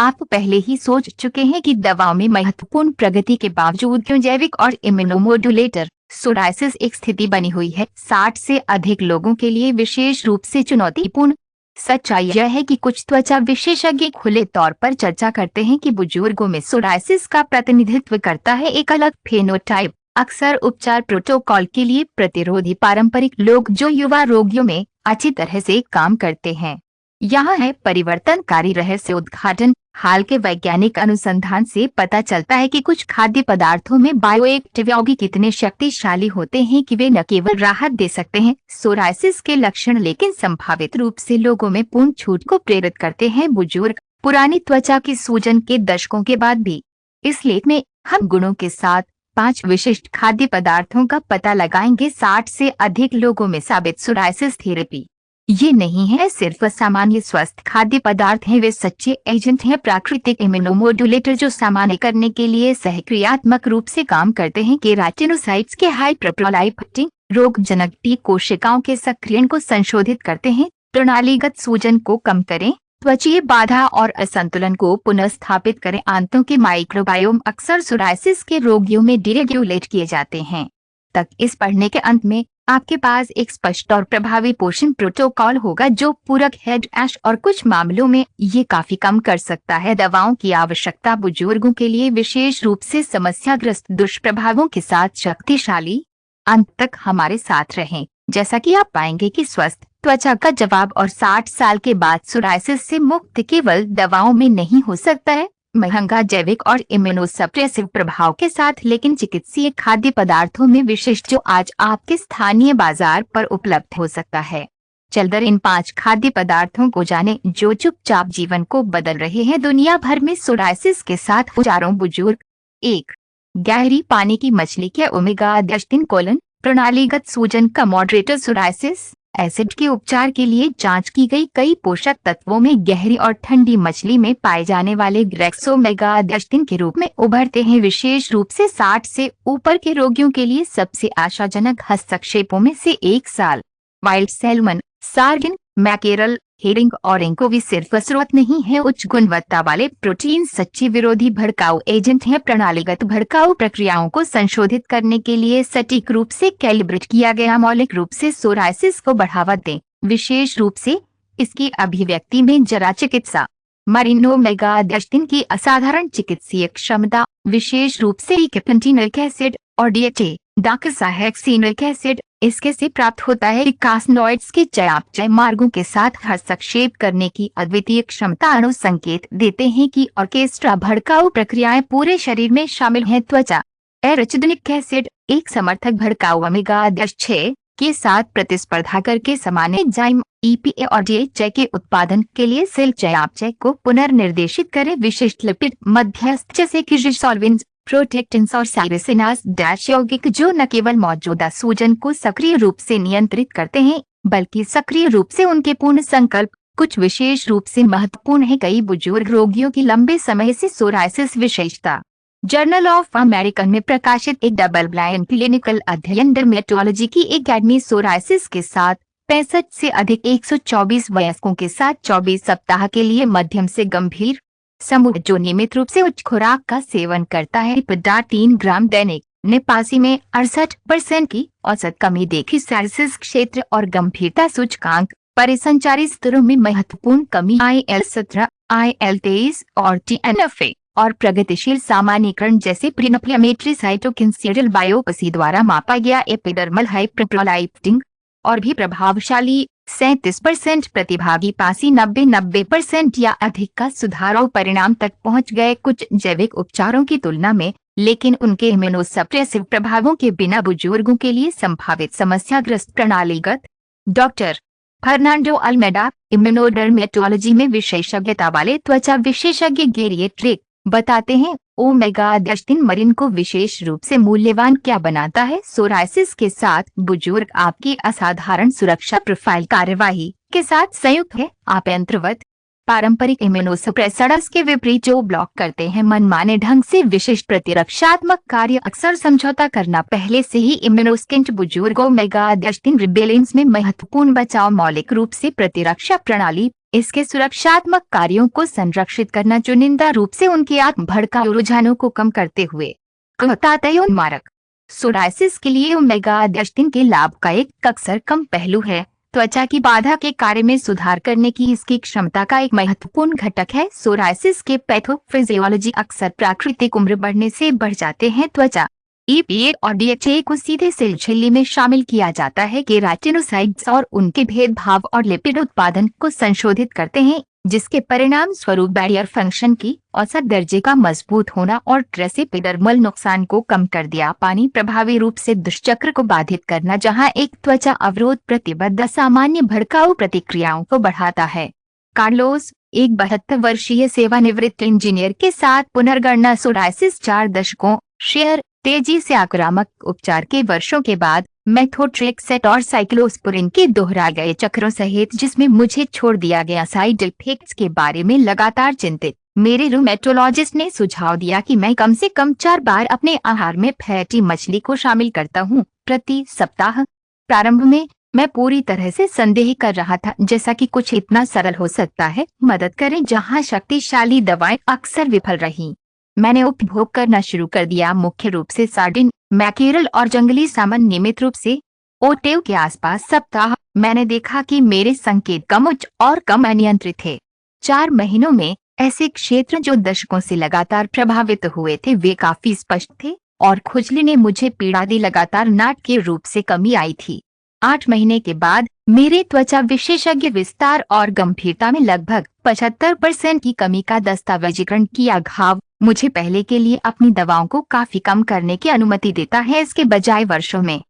आप पहले ही सोच चुके हैं कि दवाओं में महत्वपूर्ण प्रगति के बावजूद क्यों जैविक और इम्यूनोमोड्यूलेटर सोराइसिस एक स्थिति बनी हुई है 60 से अधिक लोगों के लिए विशेष रूप से चुनौतीपूर्ण। सच्चाई यह है कि कुछ त्वचा विशेषज्ञ खुले तौर पर चर्चा करते हैं कि बुजुर्गों में सोराइसिस का प्रतिनिधित्व करता है एक अलग फेनोटाइप। अक्सर उपचार प्रोटोकॉल के लिए प्रतिरोधी पारंपरिक लोग जो युवा रोगियों में अच्छी तरह से काम करते हैं। यहाँ है परिवर्तनकारी रहस्य उद्घाटन। हाल के वैज्ञानिक अनुसंधान से पता चलता है कि कुछ खाद्य पदार्थों में बायोएक्टिव यौगिक कितने शक्तिशाली होते हैं कि वे न केवल राहत दे सकते हैं सोराइसिस के लक्षण, लेकिन संभावित रूप से लोगों में पूर्ण छूट को प्रेरित करते हैं बुजुर्ग पुरानी त्वचा की सूजन के दशकों के बाद भी। इस लेख में हम गुणों के साथ 5 विशिष्ट खाद्य पदार्थों का पता लगाएंगे 60 से अधिक लोगों में साबित सोराइसिस थेरेपी। ये नहीं है सिर्फ सामान्य स्वस्थ खाद्य पदार्थ हैं, वे सच्चे एजेंट हैं, प्राकृतिक इम्यूनोमोड्यूलेटर जो सामान्य करने के लिए सहक्रियात्मक रूप से काम करते हैं। केराटिनोसाइट्स के हाइपरप्रोलाइफटिंग रोगजनक टी कोशिकाओं के सक्रियण को संशोधित करते हैं, प्रणालीगत सूजन को कम करें, त्वचीय बाधा और असंतुलन को पुनर्स्थापित करें। आंतों के माइक्रोबायोम अक्सर सोराइसिस के रोगियों में डिरेगुलेट किए जाते हैं। तक इस पढ़ने के अंत में आपके पास एक स्पष्ट और प्रभावी पोषण प्रोटोकॉल होगा जो पूरक है डैश और कुछ मामलों में ये काफी कम कर सकता है दवाओं की आवश्यकता बुजुर्गों के लिए, विशेष रूप से समस्याग्रस्त दुष्प्रभावों के साथ शक्तिशाली। अंत तक हमारे साथ रहें, जैसा कि आप पाएंगे कि स्वस्थ त्वचा का जवाब और 60 साल के बाद सोराइसिस से मुक्त केवल दवाओं में नहीं हो सकता है, महंगा जैविक और इम्यूनोसप्रेसिव प्रभाव के साथ, लेकिन चिकित्सीय खाद्य पदार्थों में विशिष्ट जो आज आपके स्थानीय बाजार पर उपलब्ध हो सकता है। चलकर इन 5 खाद्य पदार्थों को जानें जो चुपचाप जीवन को बदल रहे हैं दुनिया भर में सोराइसिस के साथ हजारों बुजुर्ग। 1. गहरी पानी की मछली के ओमेगा 3 कोलन प्रणालीगत सूजन का मॉडरेटर सोराइसिस एसिड के उपचार के लिए जांच की गई कई पोषक तत्वों में गहरी और ठंडी मछली में पाए जाने वाले ग्रेक्स ओमेगा 3 के रूप में उभरते हैं, विशेष रूप से 60 से ऊपर के रोगियों के लिए सबसे आशाजनक हस्तक्षेपों में से एक साल। Wild salmon, sardine, mackerel, herring और एंकोवी सिर्फ स्रोत नहीं है, उच्च गुणवत्ता वाले प्रोटीन सच्ची विरोधी भड़काऊ एजेंट हैं, प्रणालीगत भड़काऊ प्रक्रियाओं को संशोधित करने के लिए सटीक रूप से कैलिब्रेट किया गया मौलिक रूप से सोराइसिस को बढ़ावा दें, विशेष रूप से इसकी अभिव्यक्ति में जरा चिकित्सा। मरीन ओमेगा 3 की असाधारण चिकित्सीय क्षमता, विशेष रूप से इकेपेंटिनिक एसिड और डीएचए डॉक्साहेक्सिनिक एसिड इसके से प्राप्त होता है। कास्नोइड्स के चयापचय मार्गों के साथ हस्तक्षेप करने की अद्वितीय क्षमता अणु संकेत देते हैं कि ऑर्केस्ट्रा भड़काऊ प्रक्रियाएं पूरे शरीर में शामिल हैं। त्वचा एराचिडोनिक एसिड एक समर्थक भड़काऊ ओमेगा 6 के साथ प्रतिस्पर्धा करके सामान्य एंजाइम ईपीए और डीएचए के उत्पादन के लिए सेल चयापचय को पुनर्निर्देशित करें। विशिष्ट लिपिड मध्यस्थ जैसे कि रिसोल्वेंट्स, प्रोटेक्टेंट्स और साइरेसिनास डैश यौगिक जो न केवल मौजूदा सूजन को सक्रिय रूप से नियंत्रित करते हैं बल्कि सक्रिय रूप से उनके पूर्ण संकल्प कुछ विशेष रूप से महत्वपूर्ण है कई बुजुर्ग रोगियों की लंबे समय से सोराइसिस विशेषता। जर्नल ऑफ अमेरिकन में प्रकाशित एक डबल ब्लाइंड क्लिनिकल अध्ययन डर्मेटोलॉजी की एकेडमी सोराइसिस के साथ 65 से अधिक 124 वयस्कों के साथ 24 सप्ताह के लिए मध्यम से गंभीर समूह जो नियमित रूप से उच्च खुराक का सेवन करता है 3 ग्राम दैनिक ने 85 में 68% की औसत कमी देखी। सोराइसिस क्षेत्र और गंभीरता सूचकांक परिसंचारी स्तरों में महत्वपूर्ण कमी IL-17, IL-23 और TNF और प्रगतिशील सामान्यीकरण जैसे प्रीइन्फ्लेमेटरी साइटोकिन सीरियल बायोप्सी द्वारा मापा गया एपिडर्मल हाइपरप्रोलाइफ्टिंग और भी प्रभावशाली 37% प्रतिभागी 90% या अधिक का सुधार परिणाम तक पहुंच गए कुछ जैविक उपचारों की तुलना में, लेकिन उनके इम्यूनोसप्रेसिव प्रभावों के बिना बुजुर्गों के लिए संभावित समस्याग्रस्त प्रणालीगत। डॉक्टर फर्नांडो अल्मेडा इम्यूनोडर्मेटोलॉजी में विशेषज्ञता वाले त्वचा विशेषज्ञ गेरिएट्रिक बताते हैं ओमेगा 3 मरीन को विशेष रूप से मूल्यवान क्या बनाता है। सोराइसिस के साथ बुजुर्ग आपकी असाधारण सुरक्षा प्रोफाइल कार्यवाही के साथ संयुक्त है। आप यंत्रवत पारंपरिक इम्यूनोसप्रेसर्स के विपरीत जो ब्लॉक करते हैं मनमाने ढंग से विशिष्ट प्रतिरक्षात्मक कार्य अक्सर समझौता करना पहले से ही इम्यूनोस्किंट बुजुर्ग ओमेगा 3 रिबेलेंस में महत्वपूर्ण बचाव मौलिक रूप से प्रतिरक्षा प्रणाली इसके सुरक्षात्मक कार्यों को संरक्षित करना चुनिंदा रूप से उनके आत्म भड़काऊ रुझानों को कम करते हुए मारक सोराइसिस के लिए ओमेगा अध्ययन के लाभ का एक अक्सर कम पहलू है। त्वचा की बाधा के कार्य में सुधार करने की इसकी क्षमता का एक महत्वपूर्ण घटक है। सोराइसिस के पैथोफिजियोलॉजी अक्सर प्राकृतिक उम्र बढ़ने से बढ़ जाते हैं। त्वचा EPA और DHA को सीधे सेल झिल्ली में शामिल किया जाता है। केराटिनोसाइट्स और उनके भेदभाव और लिपिड उत्पादन को संशोधित करते हैं, जिसके परिणाम स्वरूप बैरियर फंक्शन की औसत दर्जे का मजबूत होना और ट्रेस एपिडर्मल नुकसान को कम कर दिया। पानी प्रभावी रूप से दुष्चक्र को बाधित करना, जहां एक त्वचा अवरोध प्रतिबद्ध सामान्य भड़काऊ प्रतिक्रियाओं को बढ़ाता है। कार्लोस, एक 72 वर्षीय सेवानिवृत्त इंजीनियर के साथ पुनर्गणना सोराइसिस 4 दशकों शेयर तेजी से आक्रामक उपचार के वर्षों के बाद मेथोट्रेक्सेट और साइक्लोस्पोरिन के दोहरा गए चक्रों सहित जिसमें मुझे छोड़ दिया गया साइड इफेक्ट्स के बारे में लगातार चिंतित, मेरे रूमेटोलॉजिस्ट ने सुझाव दिया कि मैं कम से कम 4 बार अपने आहार में फैटी मछली को शामिल करता हूं प्रति सप्ताह। प्रारंभ में मैं पूरी तरह से संदेह कर रहा था, जैसा कि कुछ इतना सरल हो सकता है मदद करें जहां शक्तिशाली दवाएं अक्सर विफल रहीं। मैंने उपभोग करना शुरू कर दिया, मुख्य रूप से सार्डिन, मैकेरल और जंगली सामन, नियमित रूप से ओटेव के आसपास सप्ताह। मैंने देखा कि मेरे संकेत कम उच्च और कम अनियंत्रित थे। 4 महीनों में ऐसे क्षेत्र जो दशकों से लगातार प्रभावित हुए थे वे काफी स्पष्ट थे और खुजली ने मुझे पीड़ा दी। लगातार नाटकीय रूप से कमी आई थी। 8 महीने के बाद मेरे त्वचा विशेषज्ञ विस्तार और गंभीरता में लगभग 75% की कमी का दस्तावेजीकरण किया। घाव मुझे पहले के लिए अपनी दवाओं को काफी कम करने की अनुमति देता है, इसके बजाय वर्षों में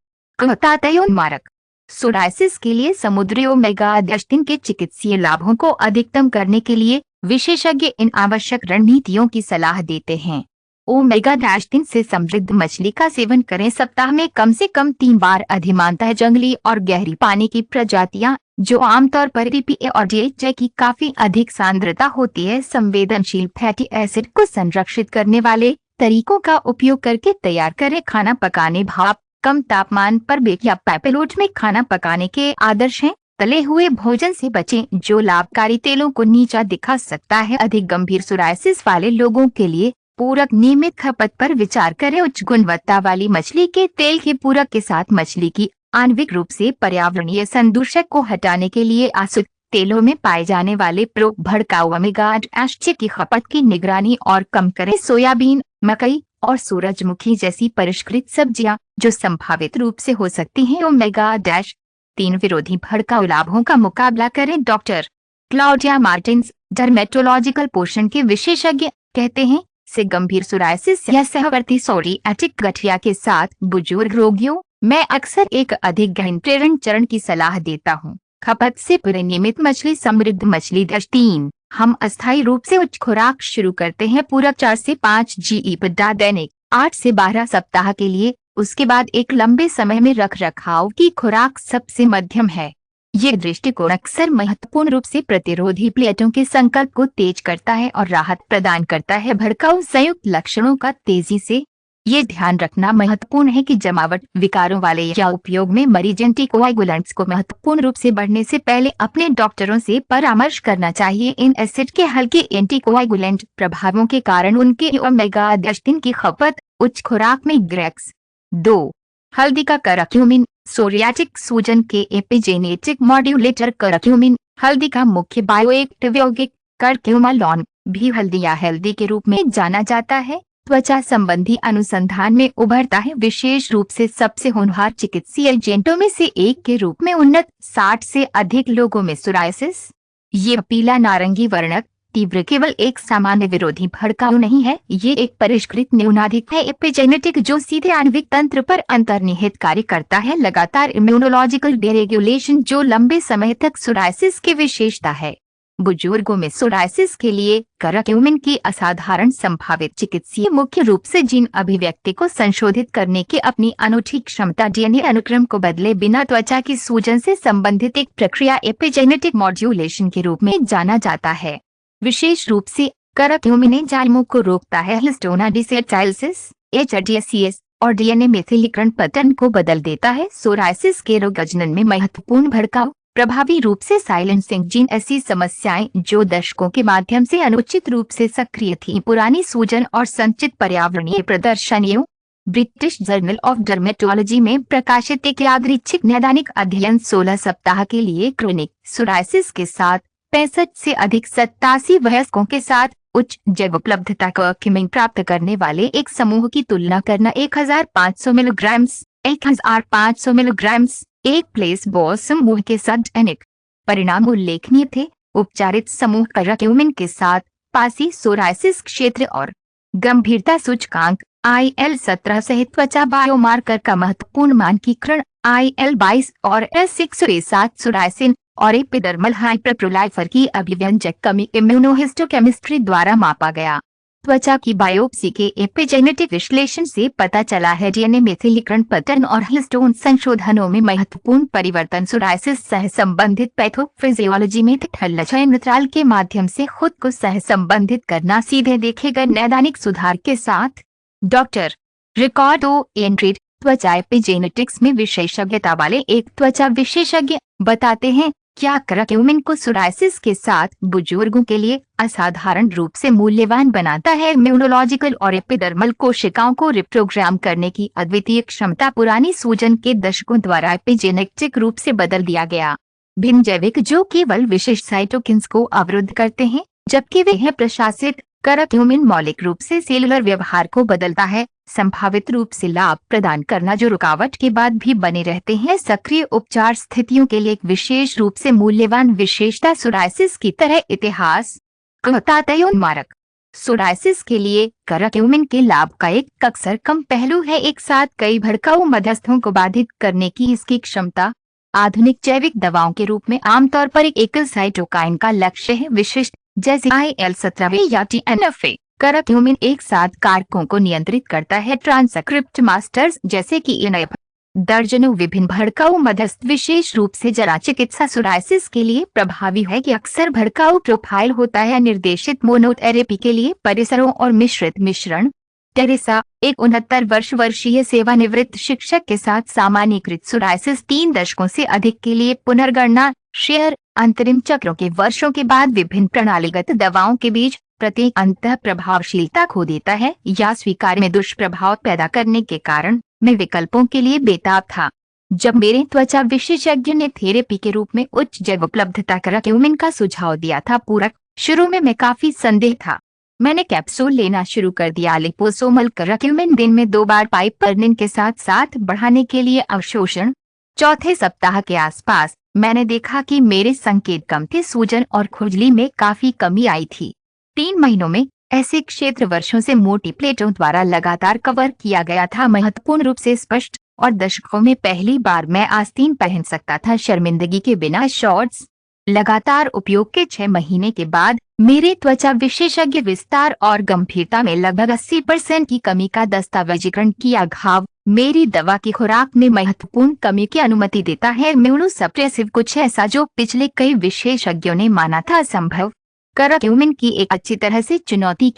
मारक सोराइसिस के लिए समुद्री ओमेगा अध्ययन के चिकित्सीय लाभों को अधिकतम करने के लिए विशेषज्ञ इन आवश्यक रणनीतियों की सलाह देते हैं। ओमेगा 3 से समृद्ध मछली का सेवन करें। सप्ताह में कम से कम 3 बार, अधिमानतः जंगली और गहरी पानी की प्रजातियां जो आमतौर पर EPA और DHA की काफी अधिक सांद्रता होती है। संवेदनशील फैटी एसिड को संरक्षित करने वाले तरीकों का उपयोग करके तैयार करें। खाना पकाने, भाप, कम तापमान पर बेक या पाइपलोट में खाना पकाने के आदर्श हैं। तले हुए भोजन से बचें जो लाभकारी तेलों को नीचा दिखा सकता है। अधिक गंभीर सोराइसिस वाले लोगों के लिए पूरक नियमित खपत पर विचार करें। उच्च गुणवत्ता वाली मछली के तेल के पूरक के साथ मछली की आणविक रूप से पर्यावरणीय संदूषक को हटाने के लिए आसुत तेलों में पाए जाने वाले प्रो भड़काऊ ओमेगा एसिड की खपत की निगरानी और कम करें। सोयाबीन, मकई और सूरजमुखी जैसी परिष्कृत सब्जियां जो संभावित रूप से हो सकती हैं ओमेगा 3 विरोधी भड़काऊ लाभों का मुकाबला करें। डॉक्टर क्लाउडिया मार्टिन्स, डर्मेटोलॉजिकल पोषण के विशेषज्ञ, कहते हैं से गंभीर सोराइसिस या सहवर्ती सोरियाटिक गठिया के साथ बुजुर्ग रोगियों मैं अक्सर एक अधिक गहन प्रेरण चरण की सलाह देता हूँ। खपत से पूरे नियमित मछली समृद्ध मछली 3 हम अस्थायी रूप से उच्च खुराक शुरू करते हैं। पूरक 4 से 5 GE दैनिक 8 से 12 सप्ताह के लिए। उसके बाद एक लंबे समय में रख रखाव की खुराक सबसे मध्यम है। ये दृष्टिकोण अक्सर महत्वपूर्ण रूप से प्रतिरोधी प्लेटों के संकल्प को तेज करता है और राहत प्रदान करता है भड़काऊ संयुक्त लक्षणों का तेजी से। ये ध्यान रखना महत्वपूर्ण है कि जमावट, विकारों वाले या उपयोग में मरीज एंटीकोएगुलेंट्स को महत्वपूर्ण रूप से बढ़ने से पहले अपने डॉक्टरों से परामर्श करना चाहिए। इन एसिड के हल्के एंटीकोएगुलेंट प्रभावों के कारण उनके ओमेगा अध्ययन की खपत उच्च खुराक में ग्रेक्स 2 हल्दी का करक्यूमिन, सोरियाटिक सूजन के एपिजेनेटिक मॉड्यूलेटर करक्यूमिन, हल्दी का मुख्य बायोएक्टिव यौगिक करक्यूमालॉन भी हल्दी या हल्दी के रूप में जाना जाता है। त्वचा संबंधी अनुसंधान में उभरता है, विशेष रूप से सबसे होनहार चिकित्सीय एजेंटों में से एक के रूप में उन्नत 60 से अधिक लोगों में सोराइसिस। ये पीला नारंगी वर्णक तीव्र केवल एक सामान्य विरोधी भड़काऊ नहीं है, ये एक परिष्कृत न्यूनाधिक है एपिजेनेटिक जो सीधे आणविक तंत्र पर अंतर्निहित कार्य करता है। लगातार इम्यूनोलॉजिकल डिरेगुलेशन जो लंबे समय तक सोराइसिस की विशेषता है। बुजुर्गों में सोराइसिस के लिए करक्यूमिन की असाधारण संभावित चिकित्सीय मुख्य रूप से जीन अभिव्यक्ति को संशोधित करने की अपनी अनूठी क्षमता डीएनए अनुक्रम को बदले बिना त्वचा की सूजन से संबंधित एक प्रक्रिया एपिजेनेटिक मॉड्यूलेशन के रूप में जाना जाता है। विशेष रूप से करक्यूमिन एंजाइमों को रोकता है, हिस्टोना डिसेटाइलसिस HDSCS और डीएनए मेथिलीकरण पैटर्न को बदल देता है। सोराइसिस के रोगजनन में महत्वपूर्ण भड़काऊ प्रभावी रूप से साइलेंसिंग जीन ऐसी समस्याएं जो दशकों के माध्यम से अनुचित रूप से सक्रिय थी। पुरानी सूजन और संचित पर्यावरणीय प्रदर्शनियों। ब्रिटिश जर्नल ऑफ डर्मेटोलॉजी में प्रकाशित एक यादृच्छिक नैदानिक अध्ययन 16 सप्ताह के लिए क्रोनिक सोराइसिस के साथ 65 से अधिक 87 वयस्कों के साथ उच्च जैव उपलब्धता कर्क्यूमिन प्राप्त करने वाले एक समूह की तुलना करना। 1500 मिलीग्राम 1500 मिलीग्राम एक प्लेसबो समूह के साथ दैनिक परिणाम उल्लेखनीय थे। उपचारित समूह कर्क्यूमिन के साथ पासी सोराइसिस क्षेत्र और गंभीरता सूचकांक IL-17 सहित त्वचा बायोमार्कर का महत्वपूर्ण मानकीकरण IL-22 और S107 सोराइसिन और एपिडर्मल हाइपरप्रोलाइफर की अभिव्यंजक कमी इम्यूनोहिस्टोकेमिस्ट्री द्वारा मापा गया। त्वचा की बायोप्सी के एपिजेनेटिक विश्लेषण से पता चला है डीएनए मेथिलीकरण पैटर्न और हिस्टोन संशोधनों में महत्वपूर्ण परिवर्तन सोराइसिस सह संबंधित पैथोफिजियोलॉजी में थैलेसेमिथ्राल के माध्यम से खुद को सह संबंधित करना सीधे देखे गए नैदानिक सुधार के साथ। डॉक्टर रिकार्डो एंड्रीड त्वचा एपिजेनेटिक्स में विशेषज्ञता वाले एक त्वचा विशेषज्ञ बताते हैं क्या कर्क्यूमिन को सोराइसिस के साथ बुजुर्गों के लिए असाधारण रूप से मूल्यवान बनाता है। इम्यूनोलॉजिकल और एपिडर्मल कोशिकाओं को रिप्रोग्राम करने की अद्वितीय क्षमता पुरानी सूजन के दशकों द्वारा एपिजेनेटिक रूप से बदल दिया गया। भिन्न जैविक जो केवल विशिष्ट साइटोकिन्स को अवरुद्ध करते हैं जबकि वे हैं प्रशासित। कर्क्यूमिन मौलिक रूप से सेलुलर व्यवहार को बदलता है, संभावित रूप से लाभ प्रदान करना जो रुकावट के बाद भी बने रहते हैं। सक्रिय उपचार स्थितियों के लिए एक विशेष रूप से मूल्यवान विशेषता सोराइसिस की तरह इतिहास तातयोन्मारक। सोराइसिस के लिए कर्क्यूमिन के लाभ का एक अक्सर कम पहलू है एक साथ कई भड़काऊ मध्यस्थों को बाधित करने की इसकी क्षमता। आधुनिक जैविक दवाओं के रूप में आमतौर पर एक एकल साइटोकाइन का लक्ष्य है विशिष्ट जैसे IL-17 या TNF। कर्क्यूमिन एक साथ कारकों को नियंत्रित करता है ट्रांसक्रिप्ट मास्टर्स जैसे कि इनएफ। दर्जनों विभिन्न भड़काऊ मध्यस्थ विशेष रूप से जरा चिकित्सा सोराइसिस के लिए प्रभावी है कि अक्सर भड़काऊ प्रोफाइल होता है। निर्देशित मोनोथेरेपी के लिए परिसरों और मिश्रित मिश्रण। टेरेसा एक 69 वर्षीय सेवानिवृत्त शिक्षक के साथ सामान्यीकृत सोराइसिस 3 दशकों से अधिक के लिए पुनर्गणना। शेयर अंतरिम चक्रों के वर्षों के बाद विभिन्न प्रणालीगत दवाओं के बीच प्रत्येक अंतः प्रभावशीलता खो देता है या स्वीकार में दुष्प्रभाव पैदा करने के कारण मैं विकल्पों के लिए बेताब था। जब मेरे त्वचा विशेषज्ञ ने थेरेपी के रूप में उच्च जैव उपलब्धता कर्क्यूमिन का सुझाव दिया था पूरक, शुरू में मैं काफी संदेह था। मैंने कैप्सूल लेना शुरू कर दिया। लिपोसोमल कर्क्यूमिन दिन में 2 बार पाइपरनिन के साथ साथ बढ़ाने के लिए अवशोषण। चौथे सप्ताह के आसपास मैंने देखा कि मेरे संकेत कम थे, सूजन और खुजली में काफी कमी आई थी। 3 महीनों में ऐसे क्षेत्र वर्षों से मोटी प्लेटों द्वारा लगातार कवर किया गया था, महत्वपूर्ण रूप से स्पष्ट, और दशकों में पहली बार मैं आस्तीन पहन सकता था शर्मिंदगी के बिना। शॉर्ट्स। लगातार उपयोग के 6 महीने के बाद मेरे त्वचा विशेषज्ञ विस्तार और गंभीरता में लगभग 80% की कमी का दस्तावेजीकरण किया। घाव मेरी दवा की खुराक में महत्वपूर्ण कमी की अनुमति देता है। इम्यूनोसप्रेसिव कुछ ऐसा जो पिछले कई विशेषज्ञों ने माना था असंभव। कर्क्यूमिन की एक अच्छी तरह से चुनौती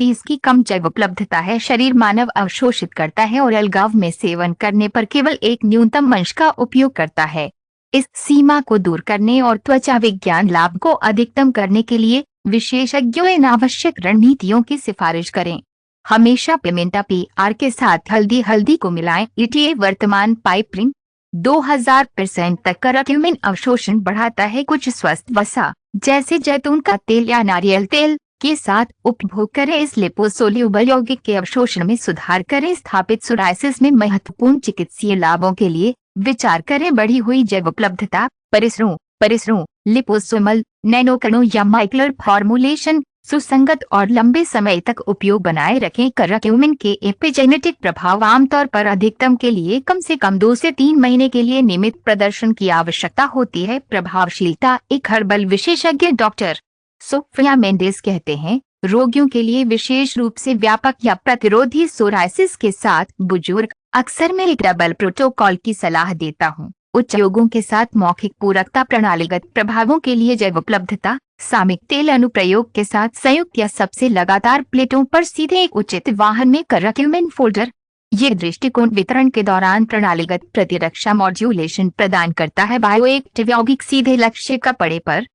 इसकी कम जैव उपलब्धता है। शरीर मानव अवशोषित करता है और अलगाव में सेवन करने पर केवल एक न्यूनतम अंश का उपयोग करता है। इस सीमा को दूर करने और त्वचा विज्ञान लाभ को अधिकतम करने के लिए विशेषज्ञों इन आवश्यक रणनीतियों की सिफारिश करें। हमेशा पिमेंटा PR के साथ हल्दी को मिलाएं। ETA वर्तमान पाइपरिन 2000% तक कर्क्यूमिन अवशोषण बढ़ाता है। कुछ स्वस्थ वसा जैसे जैतून का तेल या नारियल तेल के साथ उपभोग करें। इस लिपोसोल्यूबल यौगिक के अवशोषण में सुधार करें। स्थापित सोराइसिस में महत्वपूर्ण चिकित्सीय लाभों के लिए विचार करें। बढ़ी हुई जैव उपलब्धता परिसरों लिपोसोमल नैनोकणों या माइक्लर फॉर्मुलेशन सुसंगत और लंबे समय तक उपयोग बनाए रखें। कर्क्यूमिन के एपिजेनेटिक प्रभाव आमतौर पर अधिकतम के लिए कम से कम 2 से 3 महीने के लिए नियमित प्रदर्शन की आवश्यकता होती है। प्रभावशीलता एक हर्बल विशेषज्ञ डॉक्टर सोफिया मेंडेस कहते हैं, रोगियों के लिए विशेष रूप से व्यापक या प्रतिरोधी सोराइसिस के साथ बुजुर्ग अक्सर मैं एक डबल प्रोटोकॉल की सलाह देता हूँ। उच्च योगों के साथ मौखिक पूरकता, प्रणालीगत प्रभावों के लिए जैव उपलब्धता, सामयिक तेल अनुप्रयोग के साथ संयुक्त या सबसे लगातार प्लेटों पर सीधे एक उचित वाहन में कर्क्यूमिन फोल्डर। ये दृष्टिकोण वितरण के दौरान प्रणालीगत प्रतिरक्षा मॉड्यूलेशन प्रदान करता है। बायोएक्टिव यौगिक सीधे लक्ष्य का पड़े पर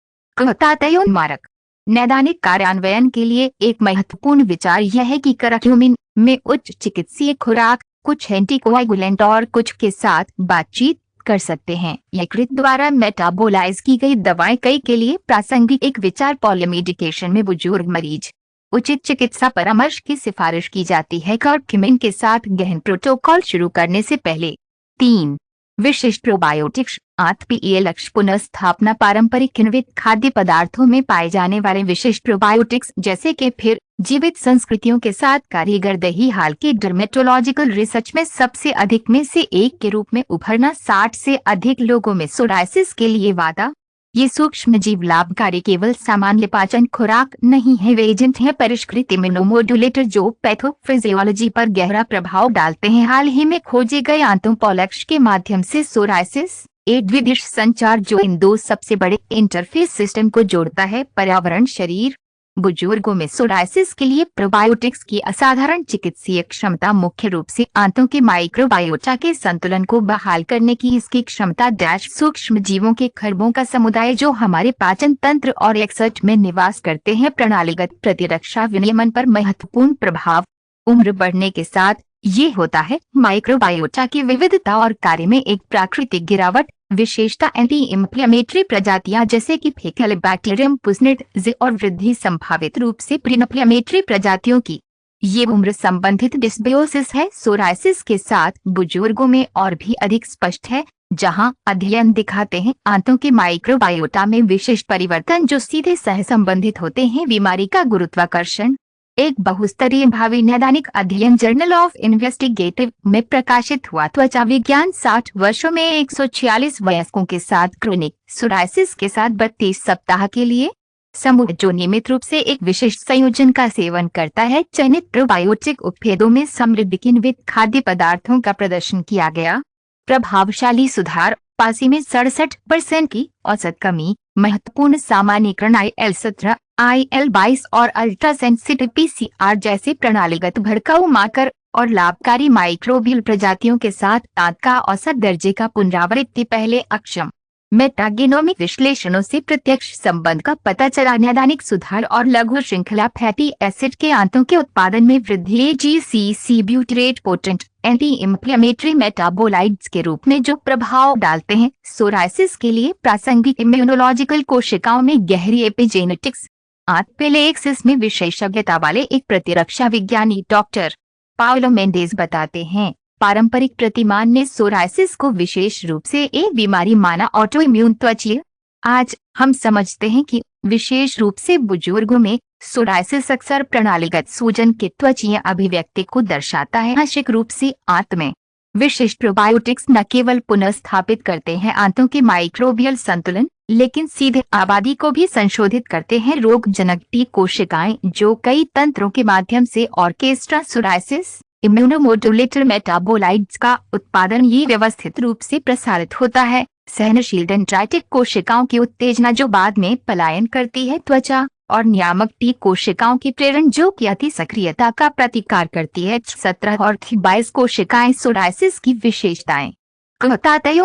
मारक नैदानिक कार्यान्वयन के लिए एक महत्वपूर्ण विचार यह है कि करक्यूमिन में उच्च चिकित्सीय खुराक कुछ एंटीकोएगुलेंट और कुछ के साथ बातचीत कर सकते हैं। यकृत द्वारा मेटाबोलाइज की गई दवाएं कई के लिए प्रासंगिक एक विचार पॉलीमेडिकेशन में बुजुर्ग मरीज उचित चिकित्सा परामर्श की सिफारिश की जाती है। करक्यूमिन के साथ गहन प्रोटोकॉल शुरू करने से पहले 3 विशिष्ट प्रोबायोटिक्स आत्पीय लक्ष्य पुनर्स्थापना पारंपरिक किण्वित खाद्य पदार्थों में पाए जाने वाले विशिष्ट प्रोबायोटिक्स जैसे कि फिर जीवित संस्कृतियों के साथ कारीगर दही हाल की डर्मेटोलॉजिकल रिसर्च में सबसे अधिक में से एक के रूप में उभरना 60 से अधिक लोगों में सोराइसिस के लिए वादा। ये सूक्ष्म जीव लाभकारी केवल सामान्य पाचन खुराक नहीं है, वे एजेंट हैं परिष्कृत इम्यूनोमोड्यूलेटर जो पैथोफिजियोलॉजी पर गहरा प्रभाव डालते हैं। हाल ही में खोजे गए आंतोपोलक्ष के माध्यम से सोराइसिस एक द्विदिश संचार जो इन दो सबसे बड़े इंटरफेस सिस्टम को जोड़ता है, पर्यावरण शरीर। बुजुर्गों में सोराइसिस के लिए प्रोबायोटिक्स की असाधारण चिकित्सीय क्षमता मुख्य रूप से आंतों के माइक्रोबायोटा के संतुलन को बहाल करने की इसकी क्षमता सूक्ष्म जीवों के खरबों का समुदाय जो हमारे पाचन तंत्र और यकृत में निवास करते हैं प्रणालीगत प्रतिरक्षा विनियमन पर महत्वपूर्ण प्रभाव। उम्र बढ़ने के साथ ये होता है। माइक्रोबायोटा की विविधता और कार्य में एक प्राकृतिक गिरावट विशेषता एंटी इंफ्लेमेटरी प्रजातियां जैसे कि फेकल बैक्टीरियम पुसनेट और वृद्धि संभावित रूप से प्रीइन्फ्लेमेटरी प्रजातियों की ये उम्र संबंधित डिस्बियोसिस है। सोराइसिस के साथ बुजुर्गों में और भी अधिक स्पष्ट है, जहां अध्ययन दिखाते हैं आंतों के माइक्रोबायोटा में विशिष्ट परिवर्तन जो सीधे सह संबंधित होते हैं। बीमारी का गुरुत्वाकर्षण एक बहुस्तरीय भावी नैदानिक अध्ययन जर्नल ऑफ इन्वेस्टिगेटिव में प्रकाशित हुआ। त्वचा विज्ञान 60 वर्षों में 146 वयस्कों के साथ क्रोनिक सोराइसिस के साथ 32 सप्ताह के लिए समूह जो नियमित रूप से एक विशिष्ट संयोजन का सेवन करता है चयनित प्रोबायोटिक उपभेदों में समृद्ध किण्वित खाद्य पदार्थों का प्रदर्शन किया गया। प्रभावशाली सुधार पासी में 67% की औसत कमी, महत्वपूर्ण सामान्यीकरण IL-17 IL-22 और अल्ट्रा सेंसिटिव PCR जैसे प्रणालीगत भड़काऊ मार्कर और लाभकारी माइक्रोबियल प्रजातियों के साथ दांत का औसत दर्जे का पुनरावृत्ति पहले अक्षम मेटागेनोमिक विश्लेषणों से प्रत्यक्ष संबंध का पता चला। नैदानिक सुधार और लघु श्रृंखला फैटी एसिड के आंतों के उत्पादन में वृद्धि GCC butyrate potent anti inflammatory metabolites के रूप में जो प्रभाव डालते हैं। सोराइसिस के लिए प्रासंगिक इम्यूनोलॉजिकल कोशिकाओं में गहरी एपिजेनेटिक्स आर्टपेलेक्सिस में विशेषज्ञता वाले एक प्रतिरक्षा विज्ञानी डॉक्टर पाओलो मेंडेज बताते हैं, पारंपरिक प्रतिमान ने सोराइसिस को विशेष रूप से एक बीमारी माना ऑटो इम्यून त्वचीय। आज हम समझते हैं कि विशेष रूप से बुजुर्गों में सोराइसिस अक्सर प्रणालीगत सूजन के त्वचीय अभिव्यक्ति को दर्शाता है। आंशिक रूप से आंत में विशिष्ट प्रोबायोटिक्स न केवल पुनर्स्थापित करते हैं आंतों के माइक्रोबियल संतुलन, लेकिन सीधे आबादी को भी संशोधित करते हैं। रोगजनक टी कोशिकाएं जो कई तंत्रों के माध्यम से ऑर्केस्ट्रा सोराइसिस इम्यूनोमोड्यूलेटर मेटाबोलाइट्स का उत्पादन ये व्यवस्थित रूप से प्रसारित होता है। सहनशील डेंड्राइटिक कोशिकाओं की उत्तेजना जो बाद में पलायन करती है त्वचा और नियामक टी कोशिकाओं की प्रेरण जो कि अति सक्रियता का प्रतिकार करती है। 17 और 22 कोशिकाएं सोराइसिस की विशेषताएं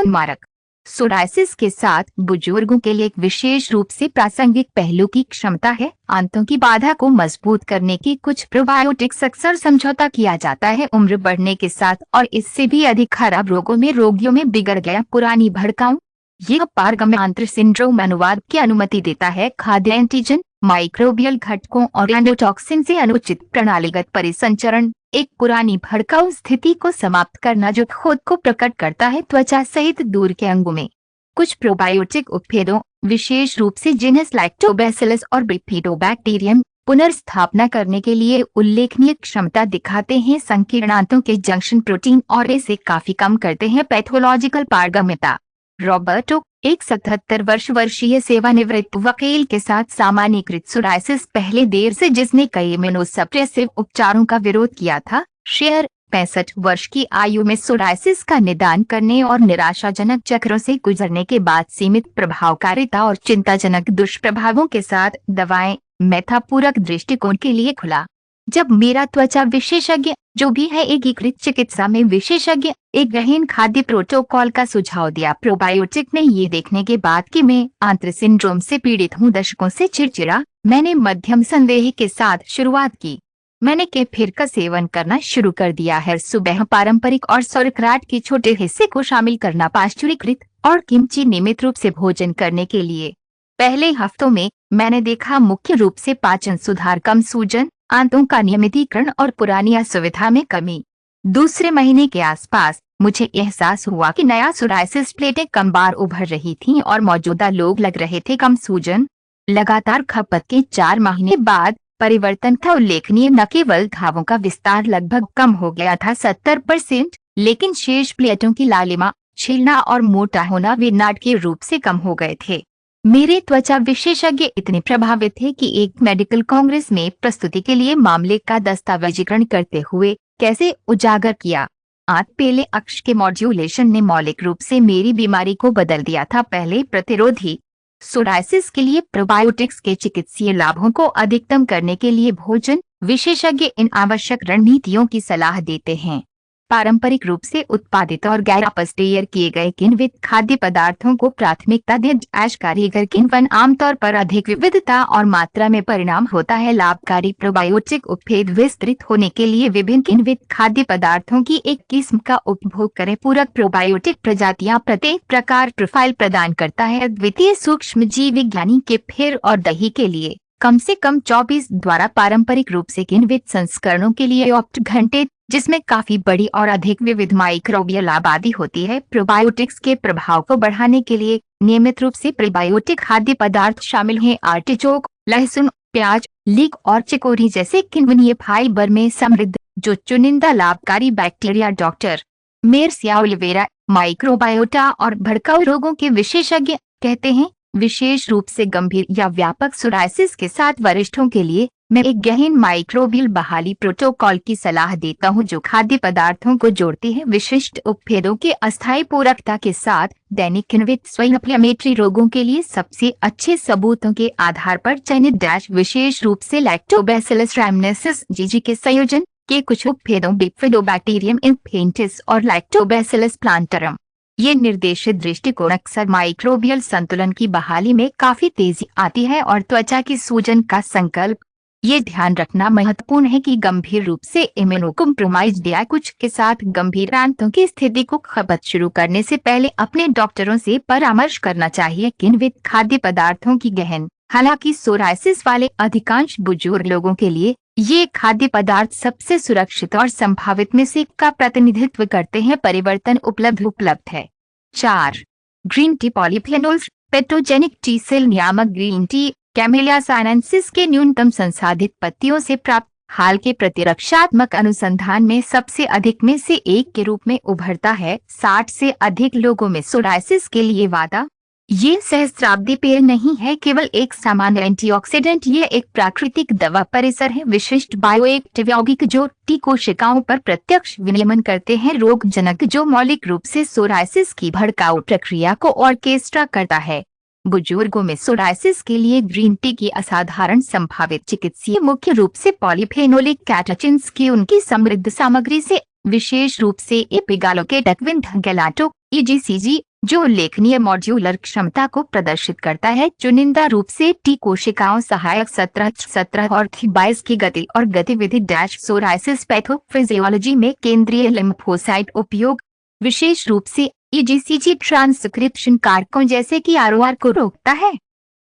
मारक सोराइसिस के साथ बुजुर्गों के लिए एक विशेष रूप से प्रासंगिक पहलू की क्षमता है। आंतों की बाधा को मजबूत करने की कुछ प्रोबायोटिक्स अक्सर समझौता किया जाता है उम्र बढ़ने के साथ और इससे भी अधिक खराब रोगों में रोगियों में बिगड़ गया पुरानी भड़काऊ। ये पारगम्य आंत्र सिंड्रोम अनुवाद की अनुमति देता है। खाद्य एंटीजन माइक्रोबियल घटकों और एंडोटॉक्सिन से अनुचित प्रणालीगत परिसंचरण एक पुरानी भड़काऊ स्थिति को समाप्त करना जो खुद को प्रकट करता है त्वचा सहित दूर के अंगों में। कुछ प्रोबायोटिक उपभेदों विशेष रूप से जीनस लैक्टोबैसिलस और बिफिडोबैक्टीरियम पुनर्स्थापना करने के लिए उल्लेखनीय क्षमता दिखाते हैं। संकीर्ण आंतों के जंक्शन प्रोटीन और इसे काफी कम करते हैं। पैथोलॉजिकल पारगम्यता रॉबर्टो एक 77 वर्षीय सेवानिवृत्त वकील के साथ सामान्यीकृत सोराइसिस पहले देर से जिसने कई इम्यूनोसप्रेसिव उपचारों का विरोध किया था। शेयर 65 वर्ष की आयु में सोराइसिस का निदान करने और निराशाजनक चक्रों से गुजरने के बाद सीमित प्रभावकारिता और चिंताजनक दुष्प्रभावों के साथ दवाएं मेथापूरक दृष्टिकोण के लिए खुला। जब मेरा त्वचा विशेषज्ञ, जो भी है एकीकृत चिकित्सा में विशेषज्ञ, एक गहन खाद्य प्रोटोकॉल का सुझाव दिया। प्रोबायोटिक ने ये देखने के बाद कि मैं आंत्र सिंड्रोम से पीड़ित हूँ दशकों से चिड़चिड़ा, मैंने मध्यम संदेह के साथ शुरुआत की। मैंने केफिर का सेवन करना शुरू कर दिया है। सुबह पारंपरिक और सौरक्राट के छोटे हिस्से को शामिल करना, पाश्चुरीकृत और किमची नियमित रूप से भोजन करने के लिए। पहले हफ्तों में मैंने देखा मुख्य रूप से पाचन सुधार, कम सूजन, आंतों का नियमितीकरण और पुरानी असुविधा में कमी। दूसरे महीने के आसपास मुझे एहसास हुआ कि नया सोराइसिस प्लेटें कम बार उभर रही थीं और मौजूदा लोग लग रहे थे कम सूजन। लगातार खपत के 4 महीने बाद परिवर्तन था उल्लेखनीय। न केवल घावों का विस्तार लगभग कम हो गया था 70%, लेकिन शेष प्लेटों की लालिमा, छीलना और मोटा होना वे नाटकीय रूप से कम हो गए थे। मेरे त्वचा विशेषज्ञ इतने प्रभावित थे कि एक मेडिकल कांग्रेस में प्रस्तुति के लिए मामले का दस्तावेजीकरण करते हुए कैसे उजागर किया। आंत पेले अक्ष के मॉड्यूलेशन ने मौलिक रूप से मेरी बीमारी को बदल दिया था। पहले प्रतिरोधी सोराइसिस के लिए प्रोबायोटिक्स के चिकित्सीय लाभों को अधिकतम करने के लिए भोजन विशेषज्ञ इन आवश्यक रणनीतियों की सलाह देते हैं। पारंपरिक रूप से उत्पादित और गैर अपस्टेयर किए गए किण्वित खाद्य पदार्थों को प्राथमिकता दें। कारीगर किण्वन आमतौर पर अधिक विविधता और मात्रा में परिणाम होता है। लाभकारी प्रोबायोटिक उपभेद विस्तृत होने के लिए विभिन्न किण्वित खाद्य पदार्थों की एक किस्म का उपभोग करें। पूरक प्रोबायोटिक प्रजातियां प्रत्येक प्रकार प्रोफाइल प्रदान करता है। द्वितीय सूक्ष्म जीव विज्ञानी केफिर और दही के लिए कम से कम 24 द्वारा पारंपरिक रूप से किण्वित संस्करणों के लिए ऑप्ट घंटे, जिसमें काफी बड़ी और अधिक विविध माइक्रोबियल आबादी होती है। प्रोबायोटिक्स के प्रभाव को बढ़ाने के लिए नियमित रूप से प्रीबायोटिक खाद्य पदार्थ शामिल हैं। आर्टिचोक, लहसुन, प्याज, लीक और चिकोरी जैसे किण्वनीय फाइबर में समृद्ध, जो चुनिंदा लाभकारी बैक्टीरिया। डॉक्टर मेर्सिया ओलिवेरा, माइक्रोबायोटा और भड़काऊ रोगों के विशेषज्ञ, कहते हैं विशेष रूप से गंभीर या व्यापक सोराइसिस के साथ वरिष्ठों के लिए मैं एक गहन माइक्रोबियल बहाली प्रोटोकॉल की सलाह देता हूं, जो खाद्य पदार्थों को जोड़ती है विशिष्ट उपभेदों के अस्थायी पूरकता के साथ। दैनिक किण्वित स्वइन्फ्लेमेटरी रोगों के लिए सबसे अच्छे सबूतों के आधार पर चयनित डैश विशेष रूप से लैक्टोबैसिलस रैमनेसिस जीजी के संयोजन के कुछ उपभेदों बिफिडोबैक्टीरियम इन्फेंटिस और लैक्टोबैसिलस प्लांटरम। ये निर्देशित दृष्टिकोण अक्सर माइक्रोबियल संतुलन की बहाली में काफी तेजी आती है और त्वचा की सूजन का संकल्प। ये ध्यान रखना महत्वपूर्ण है कि गंभीर रूप से इम्यूनोकॉम्प्रोमाइज्ड या कुछ के साथ गंभीर आंतों की स्थिति को खपत शुरू करने से पहले अपने डॉक्टरों से परामर्श करना चाहिए। किण्वित खाद्य पदार्थों की गहन, हालांकि सोराइसिस वाले अधिकांश बुजुर्ग लोगों के लिए ये खाद्य पदार्थ सबसे सुरक्षित और संभावित में से का प्रतिनिधित्व करते हैं। परिवर्तन उपलब्ध है। 4. Green tea polyphenols, pathogenic T cell नियामक। ग्रीन टी कैमेलिया साइनेंसिस के न्यूनतम संसाधित पत्तियों से प्राप्त हाल के प्रतिरक्षात्मक अनुसंधान में सबसे अधिक में से एक के रूप में उभरता है। 60 से अधिक लोगों में सोराइसिस के लिए वादा। ये सहस्राब्दी पेय नहीं है केवल एक सामान्य एंटीऑक्सीडेंट, ये एक प्राकृतिक दवा परिसर है। विशिष्ट बायोएक्टिव यौगिक जो टी कोशिकाओं पर प्रत्यक्ष विनियमन करते हैं। रोगजनक जो मौलिक रूप से सोराइसिस की भड़काऊ प्रक्रिया को ऑर्केस्ट्रा करता है। बुजुर्गों में सोराइसिस के लिए ग्रीन टी की असाधारण संभावित चिकित्सीय मुख्य रूप से पॉलीफेनोलिक कैटेचिन्स की उनकी समृद्ध सामग्री से, विशेष रूप से एपिगालोकेटक्विन गैलाटो EGCG, जो उल्लेखनीय मॉड्यूलर क्षमता को प्रदर्शित करता है। चुनिंदा रूप से टी कोशिकाओं सहायक 17 और 22 की गति और गतिविधि डैश सोराइसिस पैथोफिजियोलॉजी में केंद्रीय लिम्फोसाइट उपयोग, विशेष रूप से EGCG ट्रांसक्रिप्शन कारकों जैसे कि ROR को रोकता है।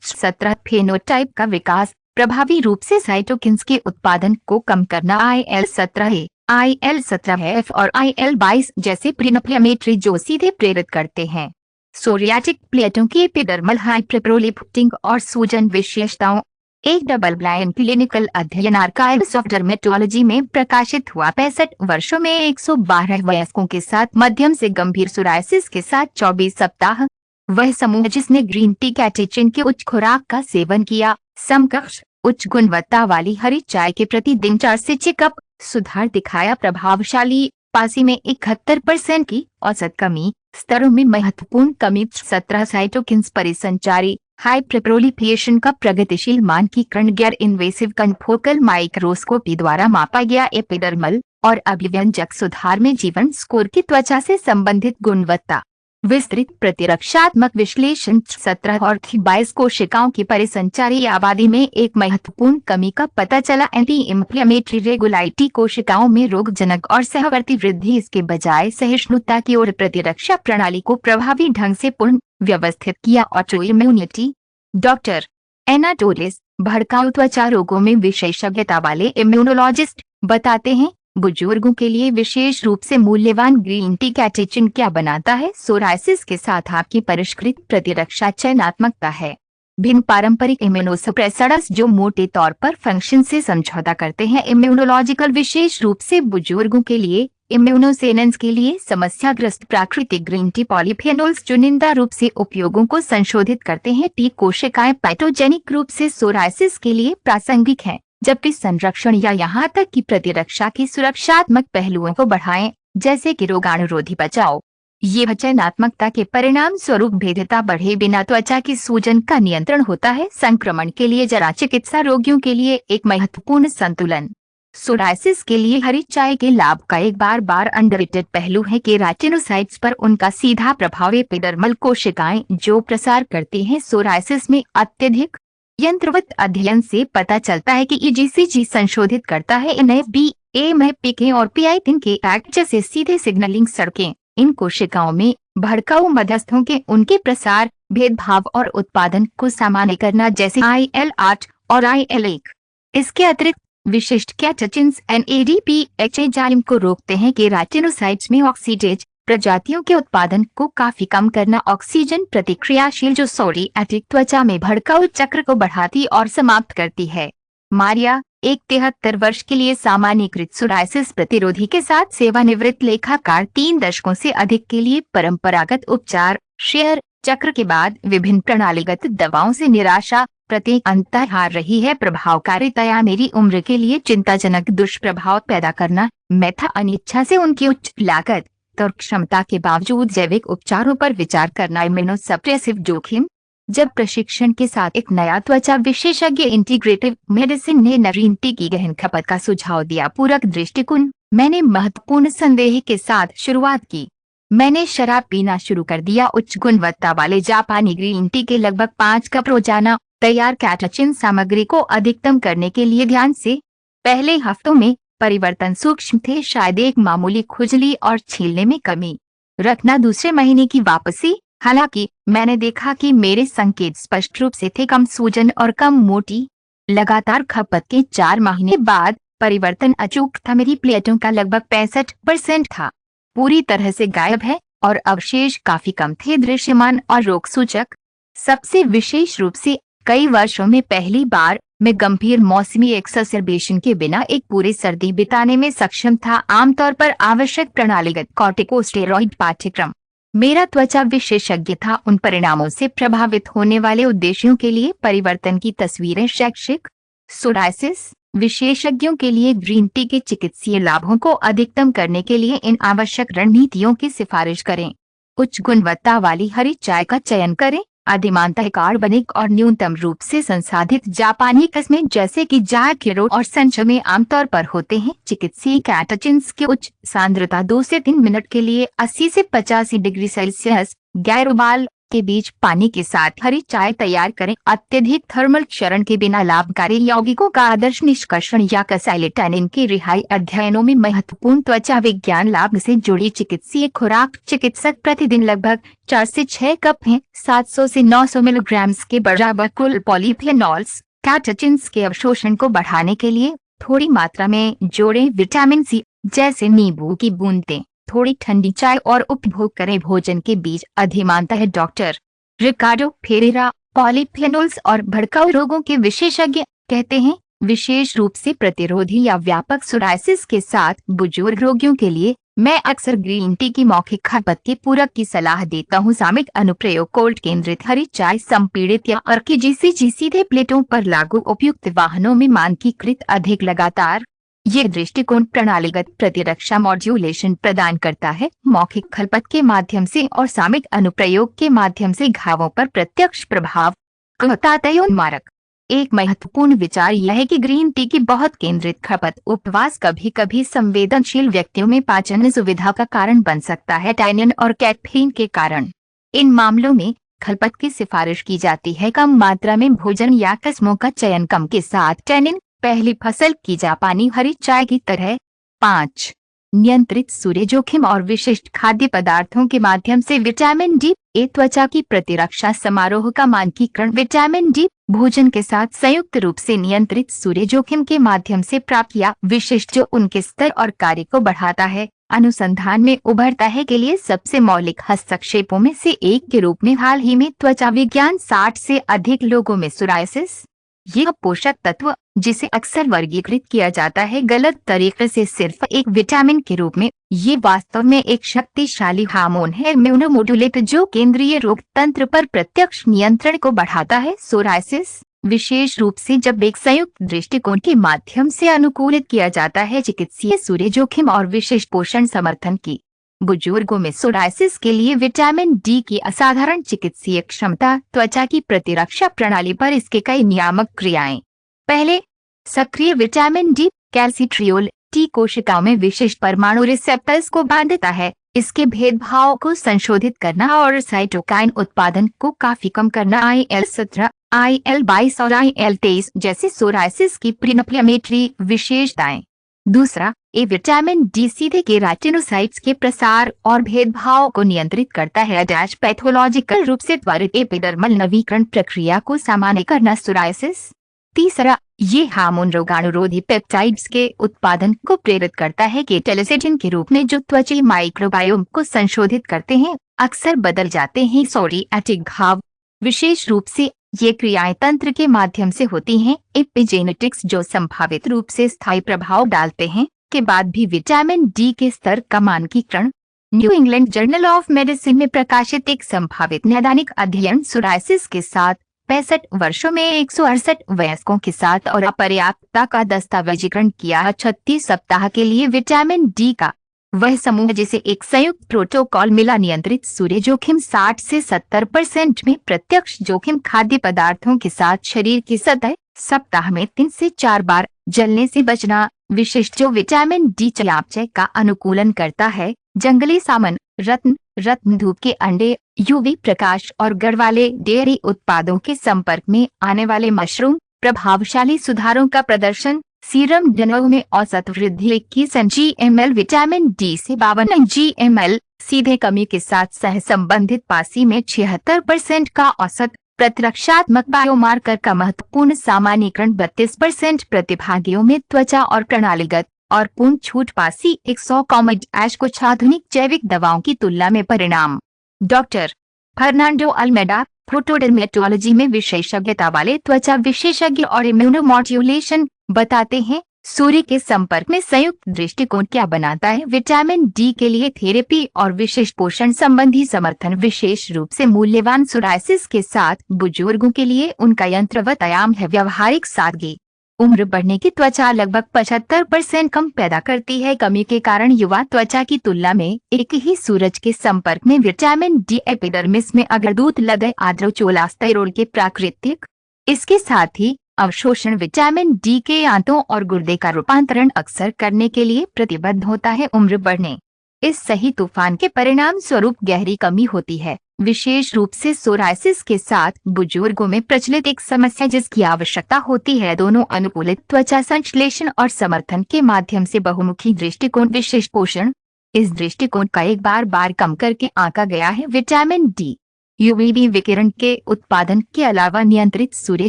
17 फेनोटाइप का विकास, प्रभावी रूप से साइटोकिन्स के उत्पादन को कम करना। IL-17A, IL-17F और IL-22 जैसे प्रीइन्फ्लेमेटरी जो सीधे प्रेरित करते हैं। सोरियाटिक प्लेटों की एपिडर्मल हाइपरप्रोलिफटिंग और सूजन विशेषताओं। एक डबल ब्लाइंड क्लिनिकल अध्ययन आर्काइव्स ऑफ डर्मेटोलॉजी में प्रकाशित हुआ। 65 वर्षों में 112 वयस्कों के साथ मध्यम से गंभीर सोराइसिस के साथ 24 सप्ताह। वह समूह जिसने ग्रीन टी कैटेचिन की उच्च खुराक का सेवन किया, समकक्ष उच्च गुणवत्ता वाली हरी चाय के प्रति दिन 4 से 6 कप सुधार दिखाया। प्रभावशाली पासी में 71% की औसत कमी, स्तरों में महत्वपूर्ण कमी। 17 साइटोकिन्स परिसंचारी हाइपर प्रोलिफरेशन का प्रगतिशील मानकीकरण गैर इन्वेसिव कनफोकल माइक्रोस्कोपी द्वारा मापा गया एपिडर्मल और अभिव्यंजक सुधार में जीवन स्कोर की त्वचा से संबंधित गुणवत्ता। विस्तृत प्रतिरक्षात्मक विश्लेषण 17 और 22 कोशिकाओं की परिसंचारी आबादी में एक महत्वपूर्ण कमी का पता चला। एंटी इंफ्लेमेटरी रेगुलाइटी कोशिकाओं में रोगजनक और सहवर्ती वृद्धि इसके बजाय सहिष्णुता की ओर प्रतिरक्षा प्रणाली को प्रभावी ढंग से पुनः व्यवस्थित किया। Auto immunity. डॉक्टर एनाटोलिस, भड़काऊ त्वचा रोगों में विशेषज्ञता वाले इम्यूनोलॉजिस्ट, बताते हैं बुजुर्गों के लिए विशेष रूप से मूल्यवान ग्रीन टी कैटेचिन क्या बनाता है। सोराइसिस के साथ आपकी परिष्कृत प्रतिरक्षा चयनात्मकता है। भिन्न पारंपरिक इम्यूनोसप्रेसर्स जो मोटे तौर पर फंक्शन से समझौता करते हैं, इम्यूनोलॉजिकल विशेष रूप से बुजुर्गों के लिए इम्यूनोसेनेंस के लिए समस्याग्रस्त प्राकृतिक ग्रीन टी पॉलीफेनोल्स चुनिंदा रूप से उपयोगों को संशोधित करते हैं। टी कोशिकाएं पैथोजेनिक रूप से सोराइसिस के लिए प्रासंगिक हैं, जबकि संरक्षण या यहाँ तक कि प्रतिरक्षा की सुरक्षात्मक पहलुओं को बढ़ाएं, जैसे कि रोगाणुरोधी बचाव। ये चयनात्मकता के परिणाम स्वरूप भेद्यता बढ़े बिना त्वचा की सूजन का नियंत्रण होता है। संक्रमण के लिए जरा चिकित्सा रोगियों के लिए एक महत्वपूर्ण संतुलन। सोराइसिस के लिए हरी चाय के लाभ का एक बार अंडररेटेड पहलू है कि रेटिनोसाइट्स पर उनका सीधा प्रभाव एपिडर्मल कोशिकाएं जो प्रसार करती हैं। सोराइसिस में अत्यधिक यंत्रवत अध्ययन से पता चलता है कि ईजीसीजी संशोधित करता है एनएफबीए में पीके और PI3 के एक्ट जैसे सीधे सिग्नलिंग सड़कें। इन कोशिकाओं में भड़काऊ मध्यस्थों के उनके प्रसार, भेदभाव और उत्पादन को सामान्य करना, जैसे IL-8 और IL-1। इसके अतिरिक्त विशिष्ट कैटेचिन्स NADPH एंजाइम को रोकते हैं कि रेटिनोसाइट्स में ऑक्सीडेज प्रजातियों के उत्पादन को काफी कम करना। ऑक्सीजन प्रतिक्रियाशील जो सोरियाटिक त्वचा में भड़काऊ चक्र को बढ़ाती और समाप्त करती है। मारिया, एक 73 वर्ष के लिए सामान्यीकृत सोराइसिस प्रतिरोधी के साथ सेवानिवृत्त लेखाकार, 3 दशकों से अधिक के लिए परंपरागत उपचार शेयर चक्र के बाद विभिन्न प्रणालीगत दवाओं से निराशा प्रत्येक अंतर हार रही है। प्रभावकारिता मेरी उम्र के लिए चिंताजनक दुष्प्रभाव पैदा करना। मेथा अनिच्छा से उनकी उच्च लागत और क्षमता के बावजूद जैविक उपचारों पर विचार करना। इम्यूनोसप्रेसिव जोखिम। जब प्रशिक्षण के साथ एक नया त्वचा विशेषज्ञ इंटीग्रेटिव मेडिसिन ने ग्रीन टी की गहन खपत का सुझाव दिया। पूरक दृष्टिकोण। मैंने महत्वपूर्ण संदेह के साथ शुरुआत की। मैंने शराब पीना शुरू कर दिया। उच्च गुणवत्ता वाले जापानी ग्रीन टी के लगभग 5 कप रोजाना। तैयार कैटेचिन सामग्री को अधिकतम करने के लिए ध्यान से। पहले हफ्तों में परिवर्तन सूक्ष्म थे, शायद एक मामूली खुजली और छीलने में कमी। रखना दूसरे महीने की वापसी। हालांकि मैंने देखा कि मेरे संकेत स्पष्ट रूप से थे, कम सूजन और कम मोटी। लगातार खपत के 4 महीने बाद परिवर्तन अचूक था। मेरी प्लेटों का लगभग 65% था पूरी तरह से गायब है और अवशेष काफी कम थे, दृश्यमान और रोग सूचक। सबसे विशेष रूप से कई वर्षों में पहली बार मैं गंभीर मौसमी एक्सरसेबेशन के बिना एक पूरी सर्दी बिताने में सक्षम था। आमतौर पर आवश्यक प्रणालीगत कॉर्टिकोस्टेरॉइड पाठ्यक्रम। मेरा त्वचा विशेषज्ञ था उन परिणामों से प्रभावित होने वाले उद्देश्यों के लिए परिवर्तन की तस्वीरें। शैक्षिक। सोराइसिस विशेषज्ञों के लिए ग्रीन टी के चिकित्सीय लाभों को अधिकतम करने के लिए इन आवश्यक रणनीतियों की सिफारिश करें। उच्च गुणवत्ता वाली हरी चाय का चयन करें। अधिमानतः कार्बनिक और न्यूनतम रूप से संसाधित जापानी किस्में जैसे कि जाकिरो और संचो में आमतौर पर होते हैं। चिकित्सीय कैटेचिन्स की उच्च सांद्रता 2 से 3 मिनट के लिए 80 से 85 डिग्री सेल्सियस गैर उबाल के बीच पानी के साथ हरी चाय तैयार करें। अत्यधिक थर्मल क्षरण के बिना लाभकारी यौगिकों का आदर्श निष्कर्षण या कसाइले टैनिन की रिहाई। अध्ययनों में महत्वपूर्ण त्वचा विज्ञान लाभ से जुड़ी चिकित्सीय खुराक। चिकित्सक प्रतिदिन लगभग 4 से 6 कप हैं, 700 से 900 मिलीग्राम के बराबर कुल पॉलीफेनॉल्स कैटेचिन्स के अवशोषण को बढ़ाने के लिए थोड़ी मात्रा में जोड़ें। विटामिन सी जैसे नींबू की बूंदें, थोड़ी ठंडी चाय और उपभोग करें। भोजन के बीच अधिमानतः। डॉक्टर रिकार्डो फेरेरा, पॉलीफेनोल्स और भड़काऊ रोगों के विशेषज्ञ, कहते हैं विशेष रूप से प्रतिरोधी या व्यापक सोराइसिस के साथ बुजुर्ग रोगियों के लिए मैं अक्सर ग्रीन टी की मौखिक खपत के पूरक की सलाह देता हूँ। सामयिक अनुप्रयोग। कोल्ड केंद्रित हरी चाय संपीड़ित या अर्कीजीसीजी सीधे प्लेटों पर लागू। उपयुक्त वाहनों में मानकीकृत अधिक लगातार। ये दृष्टिकोण प्रणालीगत प्रतिरक्षा मॉड्यूलेशन प्रदान करता है, मौखिक खपत के माध्यम से और सामयिक अनुप्रयोग के माध्यम से घावों पर प्रत्यक्ष प्रभाव। मारक। एक महत्वपूर्ण विचार यह है कि ग्रीन टी की बहुत केंद्रित खपत उपवास कभी कभी संवेदनशील व्यक्तियों में पाचन सुविधा का कारण बन सकता है, टैनिन और कैफीन के कारण। इन मामलों में खपत की सिफारिश की जाती है कम मात्रा में भोजन या किस्मों का चयन कम के साथ टैनिन, पहली फसल की जापानी हरी चाय की तरह। 5. नियंत्रित सूर्य जोखिम और विशिष्ट खाद्य पदार्थों के माध्यम से विटामिन डी। त्वचा की प्रतिरक्षा समारोह का मानकीकरण विटामिन डी भोजन के साथ संयुक्त रूप से नियंत्रित सूर्य जोखिम के माध्यम से प्राप्त या विशिष्ट जो उनके स्तर और कार्य को बढ़ाता है, अनुसंधान में उभरता है के लिए सबसे मौलिक हस्तक्षेपों में से एक के रूप में हाल ही में त्वचा विज्ञान 60 से अधिक लोगों में सोरायसिस। यह पोषक तत्व जिसे अक्सर वर्गीकृत किया जाता है गलत तरीके से सिर्फ एक विटामिन के रूप में, ये वास्तव में एक शक्तिशाली हार्मोन है इम्यूनोमोड्यूलेटर जो केंद्रीय रोग तंत्र पर प्रत्यक्ष नियंत्रण को बढ़ाता है। सोरायसिस विशेष रूप से जब एक संयुक्त दृष्टिकोण के माध्यम से अनुकूलित किया जाता है चिकित्सीय सूर्य जोखिम और विशिष्ट पोषण समर्थन की। बुजुर्गों में सोरायसिस के लिए विटामिन डी की असाधारण चिकित्सीय क्षमता, त्वचा की प्रतिरक्षा प्रणाली पर इसके कई नियामक क्रियाएं। पहले, सक्रिय विटामिन डी कैल्सिट्रियोल टी कोशिकाओं में विशिष्ट परमाणु रिसेप्टर्स को बांधता है, इसके भेदभाव को संशोधित करना और साइटोकाइन उत्पादन को काफी कम करना। IL-17, IL-22 और IL-23 जैसे सोरायसिस की प्रीइन्फ्लेमेटरी विशेषताएं। दूसरा, ए विटामिन डी सीधे केराटिनोसाइट्स के प्रसार और भेदभाव को नियंत्रित करता है, अटैच पैथोलॉजिकल रूप से त्वरित एपिडर्मल नवीकरण प्रक्रिया को सामान्य करना। सोरायसिस। तीसरा, ये हार्मोन रोगाणुरोधी पेप्टाइड्स के उत्पादन को प्रेरित करता है कैटालिसिटिन के रूप में जो त्वचा माइक्रोबायोम को संशोधित करते हैं, अक्सर बदल जाते हैं सोरियाटिक घाव। विशेष रूप से ये क्रियाएं तंत्र के माध्यम से होती हैं। एपिजेनेटिक्स जो संभावित रूप से स्थायी प्रभाव डालते हैं के बाद भी विटामिन डी के स्तर का मानकीकरण। New England journal of medicine में प्रकाशित एक संभावित नैदानिक अध्ययन सोरायसिस के साथ 65 वर्षों में 168 वयस्कों के साथ और अपर्याप्तता का दस्तावेजीकरण किया। 36 सप्ताह के लिए विटामिन डी का वह समूह जिसे एक संयुक्त प्रोटोकॉल मिला नियंत्रित सूर्य जोखिम 60 से 70% में प्रत्यक्ष जोखिम खाद्य पदार्थों के साथ शरीर की सतह, सप्ताह में 3 से 4 बार जलने से बचना, विशिष्ट जो विटामिन डी चयापचय का अनुकूलन करता है, जंगली सामन, रत्न धूप के अंडे, यूवी प्रकाश और गढ़ वाले डेयरी उत्पादों के संपर्क में आने वाले मशरूम, प्रभावशाली सुधारों का प्रदर्शन। सीरम डनोव में औसत वृद्धि 21 mg विटामिन डी से 52 mg, सीधे कमी के साथ सह संबंधित पासी में 76% का औसत। प्रतिरक्षात्मक बायोमार्कर का महत्वपूर्ण सामान्यीकरण 32% प्रतिभागियों में त्वचा और प्रणालीगत और पूर्ण छूट पासी 100 कॉमेड ऐश कुछ आधुनिक जैविक दवाओं की तुलना में परिणाम। डॉक्टर फर्नांडो अल्मेडा, फोटोडर्मेटोलॉजी में विशेषज्ञता वाले त्वचा विशेषज्ञ और इम्यूनोमॉड्यूलेशन, बताते हैं सूर्य के संपर्क में संयुक्त दृष्टिकोण क्या बनाता है विटामिन डी के लिए थेरेपी और विशिष्ट पोषण संबंधी समर्थन। विशेष रूप से मूल्यवान सोरायसिस के साथ बुजुर्गों के लिए उनका यंत्रवत आयाम है व्यावहारिक सादगी। उम्र बढ़ने की त्वचा लगभग 75% कम पैदा करती है। कमी के कारण युवा त्वचा की तुलना में एक ही सूरज के संपर्क में विटामिन डी एपिडर्मिस में अग्रदूत लदय आद्रोचोलास्टेरोल के प्राकृतिक। इसके साथ ही अवशोषण विटामिन डी के आंतों और गुर्दे का रूपांतरण अक्सर करने के लिए प्रतिबद्ध होता है। उम्र बढ़ने इस सही तूफान के परिणाम स्वरूप गहरी कमी होती है, विशेष रूप से सोरायसिस के साथ बुजुर्गों में प्रचलित एक समस्या जिसकी आवश्यकता होती है दोनों अनुकूलित त्वचा संश्लेषण और समर्थन के माध्यम से बहुमुखी दृष्टिकोण विशिष्ट पोषण। इस दृष्टिकोण का एक बार कम करके आंका गया है विटामिन डी यूवीबी विकिरण के उत्पादन के अलावा नियंत्रित सूर्य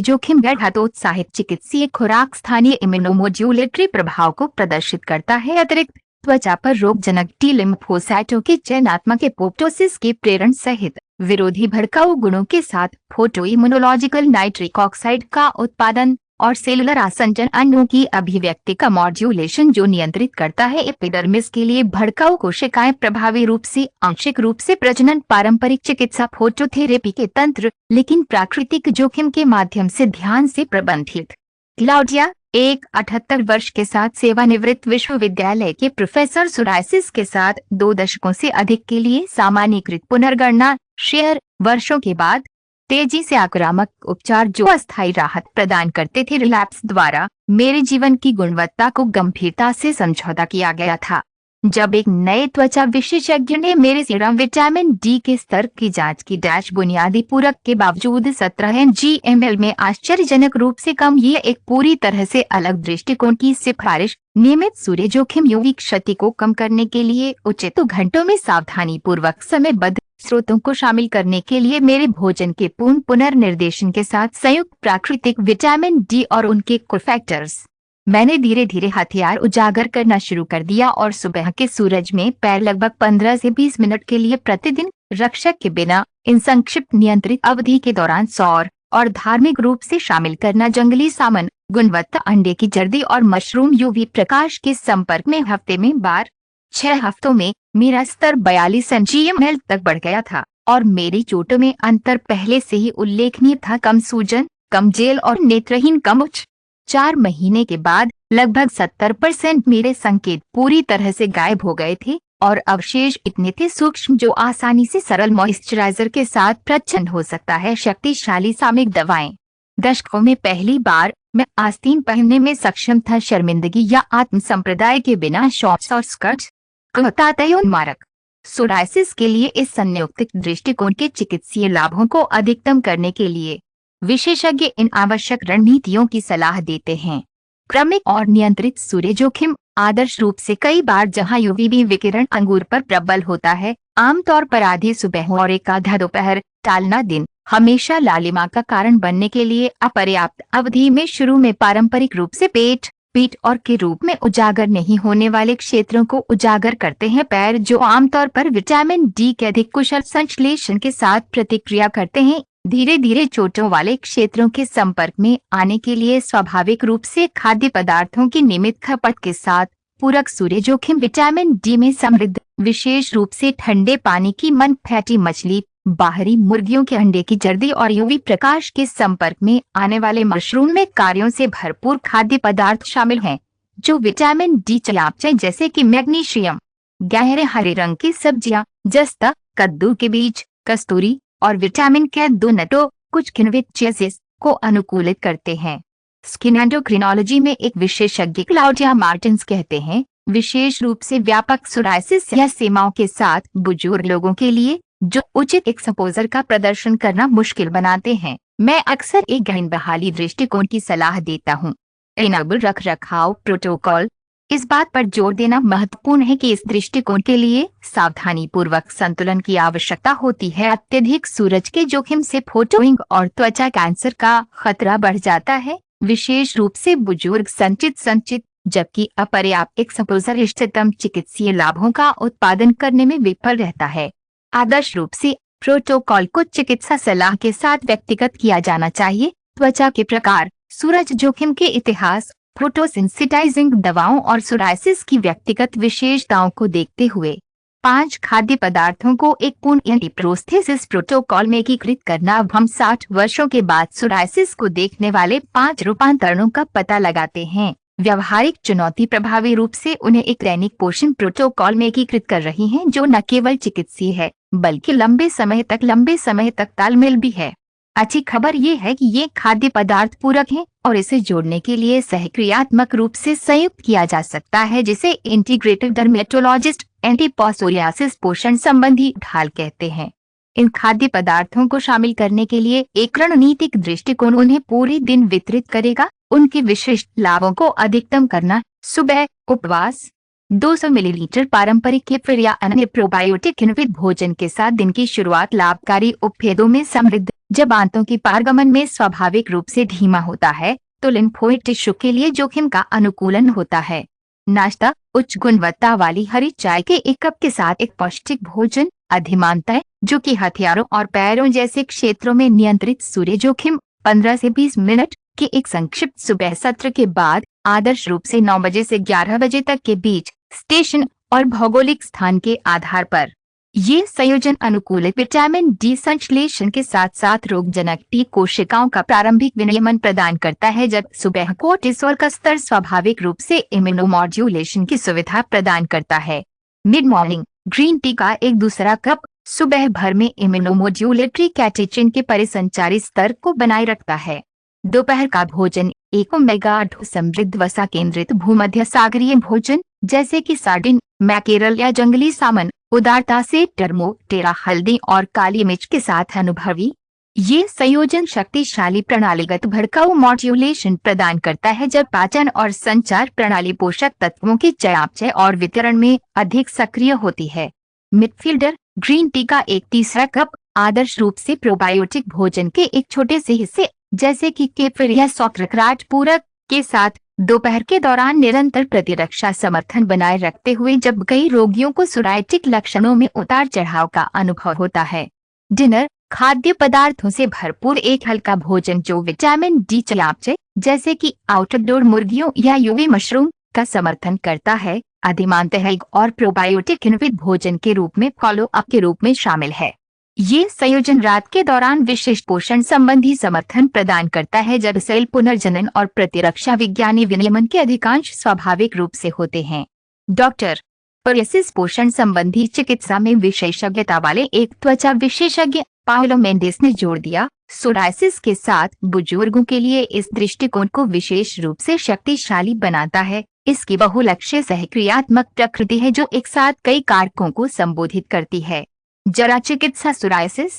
जोखिम हतोत्साहित चिकित्सीय खुराक स्थानीय इम्यूनोमोड्यूलेटरी प्रभाव को प्रदर्शित करता है। अतिरिक्त त्वचा पर रोगजनक टी लिम्फोसाइटों के चयनात्मक एपोप्टोसिस के प्रेरण सहित विरोधी भड़काऊ गुणों के साथ फोटोइम्यूनोलॉजिकल नाइट्रिक ऑक्साइड का उत्पादन और सेलुलर आसंजन अणुओं की अभिव्यक्ति का मॉड्यूलेशन जो नियंत्रित करता है एपिडर्मिस के लिए भड़काऊ कोशिकाएं प्रभावी रूप से आंशिक रूप से प्रजनन पारंपरिक चिकित्सा फोटोथेरेपी के तंत्र लेकिन प्राकृतिक जोखिम के माध्यम से ध्यान से प्रबंधित। क्लाउडिया, एक 78 वर्ष के साथ सेवानिवृत्त विश्वविद्यालय के प्रोफेसर, सोरायसिस के साथ 2 दशकों से अधिक के लिए सामान्यीकृत पुनर्गणना शेयर वर्षों के बाद तेजी से आक्रामक उपचार जो अस्थायी राहत प्रदान करते थे। रिलैप्स द्वारा मेरे जीवन की गुणवत्ता को गंभीरता से समझौता किया गया था। जब एक नए त्वचा विशेषज्ञ ने मेरे सीरम विटामिन डी के स्तर की जांच की, बुनियादी पूरक के बावजूद 17 mg में आश्चर्यजनक रूप से कम। ये एक पूरी तरह से अलग दृष्टिकोण की सिफारिश। नियमित सूर्य जोखिम यूवी क्षति को कम करने के लिए उचित घंटों में सावधानी पूर्वक समयबद्ध स्रोतों को शामिल करने के लिए मेरे भोजन के पूर्ण पुनर्निर्देशन के साथ संयुक्त प्राकृतिक विटामिन डी और उनके कोफैक्टर्स। मैंने धीरे धीरे हथियार उजागर करना शुरू कर दिया और सुबह के सूरज में पैर लगभग 15 से 20 मिनट के लिए प्रतिदिन, रक्षक के बिना। इन संक्षिप्त नियंत्रित अवधि के दौरान सौर और धार्मिक रूप से शामिल करना जंगली सामन, गुणवत्ता अंडे की जर्दी और मशरूम यूवी प्रकाश के संपर्क में हफ्ते में बार। 6 हफ्तों में मेरा स्तर 42 mg तक बढ़ गया था और मेरी चोटों में अंतर पहले से ही उल्लेखनीय था। कम सूजन, कम जेल और नेत्रहीन कम उच्च। 4 महीने के बाद लगभग 70% मेरे संकेत पूरी तरह से गायब हो गए थे और अवशेष इतने थे सूक्ष्म जो आसानी से सरल मॉइस्चराइजर के साथ प्रच्छन्न हो सकता है। शक्तिशाली सामयिक दवाएं। दशकों में पहली बार मैं आस्तीन पहनने में सक्षम था, शर्मिंदगी या आत्म संप्रदाय के बिना शॉर्ट्स और स्कर्ट्स। मारक सोराइसिस के लिए इस संयुक्त दृष्टिकोण के चिकित्सीय लाभों को अधिकतम करने के लिए विशेषज्ञ इन आवश्यक रणनीतियों की सलाह देते हैं। क्रमिक और नियंत्रित सूर्य जोखिम। आदर्श रूप से कई बार जहां यूवीबी विकिरण अंगूर पर प्रबल होता है, आमतौर पर आधी सुबह और एक आधा दोपहर, टालना दिन हमेशा लालिमा का कारण बनने के लिए अपर्याप्त अवधि में शुरू में पारंपरिक रूप से पेट, पीठ और के रूप में उजागर नहीं होने वाले क्षेत्रों को उजागर करते हैं। पैर जो आमतौर पर विटामिन डी के अधिक कुशल संश्लेषण के साथ प्रतिक्रिया करते हैं, धीरे धीरे चोटों वाले क्षेत्रों के संपर्क में आने के लिए स्वाभाविक रूप से खाद्य पदार्थों की नियमित खपत के साथ पूरक सूर्य जोखिम विटामिन डी में समृद्ध, विशेष रूप से ठंडे पानी की मन, फैटी मछली, बाहरी मुर्गियों के अंडे की जर्दी और यूवी प्रकाश के संपर्क में आने वाले मशरूम में कार्यों से भरपूर खाद्य पदार्थ शामिल हैं जो विटामिन डी चयापचय जैसे कि मैग्नीशियम, गहरे हरे रंग की सब्जियां, जस्ता, कद्दू के बीज, कस्तूरी और विटामिन के 2 नटों, कुछ किण्वित चीजेस को अनुकूलित करते हैं। स्किन एंडोक्रिनोलॉजी में एक विशेषज्ञ क्लाउडिया मार्टिन्स कहते हैं, विशेष रूप से व्यापक सोराइसिस या सीमाओं के साथ बुजुर्ग लोगों के लिए जो उचित एक्सपोजर का प्रदर्शन करना मुश्किल बनाते हैं, मैं अक्सर एक गहन बहाली दृष्टिकोण की सलाह देता हूँ। इनेबल रखरखाव प्रोटोकॉल। इस बात पर जोर देना महत्वपूर्ण है कि इस दृष्टिकोण के लिए सावधानी पूर्वक संतुलन की आवश्यकता होती है। अत्यधिक सूरज के जोखिम से फोटोइंग और त्वचा कैंसर का खतरा बढ़ जाता है, विशेष रूप से बुजुर्ग संचित, जबकि अपर्याप्त एक्सपोजर इष्टतम चिकित्सीय लाभों का उत्पादन करने में विफल रहता है। आदर्श रूप से प्रोटोकॉल को चिकित्सा सलाह के साथ व्यक्तिगत किया जाना चाहिए। त्वचा के प्रकार, सूरज जोखिम के इतिहास, फोटोसेंसिटाइजिंग दवाओं और सोराइसिस की व्यक्तिगत विशेषताओं को देखते हुए 5 खाद्य पदार्थों को एक पूर्ण एंटीप्रोस्थेसिस प्रोटोकॉल में एकीकृत करना। अब हम 60 वर्षों के बाद सोराइसिस को देखने वाले 5 रूपांतरणों का पता लगाते हैं। व्यवहारिक चुनौती प्रभावी रूप से उन्हें एक दैनिक पोषण प्रोटोकॉल में एकीकृत कर रही हैं जो न केवल चिकित्सीय है बल्कि लंबे समय तक तालमेल भी है। अच्छी खबर ये है कि ये खाद्य पदार्थ पूरक हैं और इसे जोड़ने के लिए सहक्रियात्मक रूप से संयुक्त किया जा सकता है, जिसे इंटीग्रेटिव डर्मेटोलॉजिस्ट एंटीपोसोरियासिस पोषण संबंधी ढाल कहते हैं। इन खाद्य पदार्थों को शामिल करने के लिए एक रणनीतिक दृष्टिकोण उन्हें पूरे दिन वितरित करेगा। उनके विशिष्ट लाभों को अधिकतम करना। सुबह उपवास, 200 मिलीलीटर पारंपरिक केफिर या अन्य प्रोबायोटिक किण्वित भोजन के साथ दिन की शुरुआत लाभकारी उपभेदों में समृद्ध। जब आंतों की पारगमन में स्वाभाविक रूप से धीमा होता है तो लिम्फोइड टिश्यू के लिए जोखिम का अनुकूलन होता है। नाश्ता, उच्च गुणवत्ता वाली हरी चाय के 1 कप के साथ एक पौष्टिक भोजन। अधिमानतः जो कि हथियारों और पैरों जैसे क्षेत्रों में नियंत्रित सूर्य जोखिम 15 से 20 मिनट के एक संक्षिप्त सुबह सत्र के बाद, आदर्श रूप से 9 बजे से 11 बजे तक के बीच, स्टेशन और भौगोलिक स्थान के आधार पर। ये संयोजन अनुकूलित विटामिन डी संश्लेषण के साथ साथ रोगजनक टी कोशिकाओं का प्रारंभिक विनियमन प्रदान करता है, जब सुबह कोर्टिसोल का स्तर स्वाभाविक रूप से इम्यूनोमॉड्यूलेशन की सुविधा प्रदान करता है। मिड मॉर्निंग ग्रीन टी का एक दूसरा कप, सुबह भर में इम्यूनोमोड्यूलेटरी कैटेचिन के परिसंचारी स्तर को बनाए रखता है। दोपहर का भोजन एक ओमेगा 8 समृद्ध वसा केंद्रित भूमध्य सागरीय भोजन जैसे कि सार्डिन, मैकेरल या जंगली सामन उदारता से टर्मो, टेरा हल्दी और काली मिर्च के साथ अनुभवी। ये संयोजन शक्तिशाली प्रणालीगत भड़काऊ मॉड्यूलेशन प्रदान करता है जब पाचन और संचार प्रणाली पोषक तत्वों के चयापचय और वितरण में अधिक सक्रिय होती है। मिडफील्डर ग्रीन टी का एक तीसरा कप आदर्श रूप से प्रोबायोटिक भोजन के एक छोटे से हिस्से जैसे कि केफिर या सौर्कराट पूरक के साथ दोपहर के दौरान निरंतर प्रतिरक्षा समर्थन बनाए रखते हुए जब कई रोगियों को सोराइटिक लक्षणों में उतार चढ़ाव का अनुभव होता है। डिनर खाद्य पदार्थों से भरपूर एक हल्का भोजन जो विटामिन डी चयापचय जैसे कि आउटडोर मुर्गियों या यूवी मशरूम का समर्थन करता है। अधिमानतः एग और प्रोबायोटिक इनविद भोजन के रूप में फॉलो अप के रूप में शामिल है। ये संयोजन रात के दौरान विशिष्ट पोषण संबंधी समर्थन प्रदान करता है जब सेल पुनर्जनन और प्रतिरक्षा विज्ञानी विनियमन के अधिकांश स्वाभाविक रूप से होते हैं। डॉक्टर सोराइसिस पोषण संबंधी चिकित्सा में विशेषज्ञता वाले एक त्वचा विशेषज्ञ पाओलो मेंडिस ने जोड़ दिया, सोराइसिस के साथ बुजुर्गों के लिए इस दृष्टिकोण को विशेष रूप से शक्तिशाली बनाता है। इसकी बहुलक्ष्य सहक्रियात्मक प्रकृति है जो एक साथ कई कारकों को संबोधित करती है। जरा चिकित्सा सोराइसिस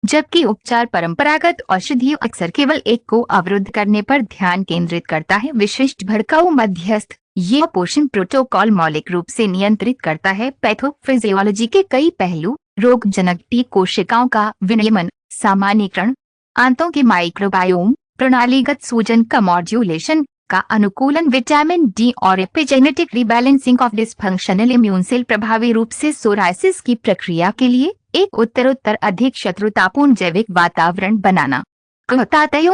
जबकि उपचार परंपरागत औषधियों अक्सर केवल एक को अवरुद्ध करने पर ध्यान केंद्रित करता है। विशिष्ट भड़काऊ मध्यस्थ यह पोषण प्रोटोकॉल मौलिक रूप से नियंत्रित करता है पैथोफिजियोलॉजी के कई पहलू, रोगजनक टी कोशिकाओं का विनियमन, सामान्यीकरण, आंतों के माइक्रोबायोम, प्रणालीगत सूजन का मॉड्यूलेशन का अनुकूलन, विटामिन डी और epigenetic rebalancing of dysfunctional immune cell प्रभावी रूप से सोराइसिस की प्रक्रिया के लिए एक उत्तरोत्तर अधिक शत्रुतापूर्ण जैविक वातावरण बनाना।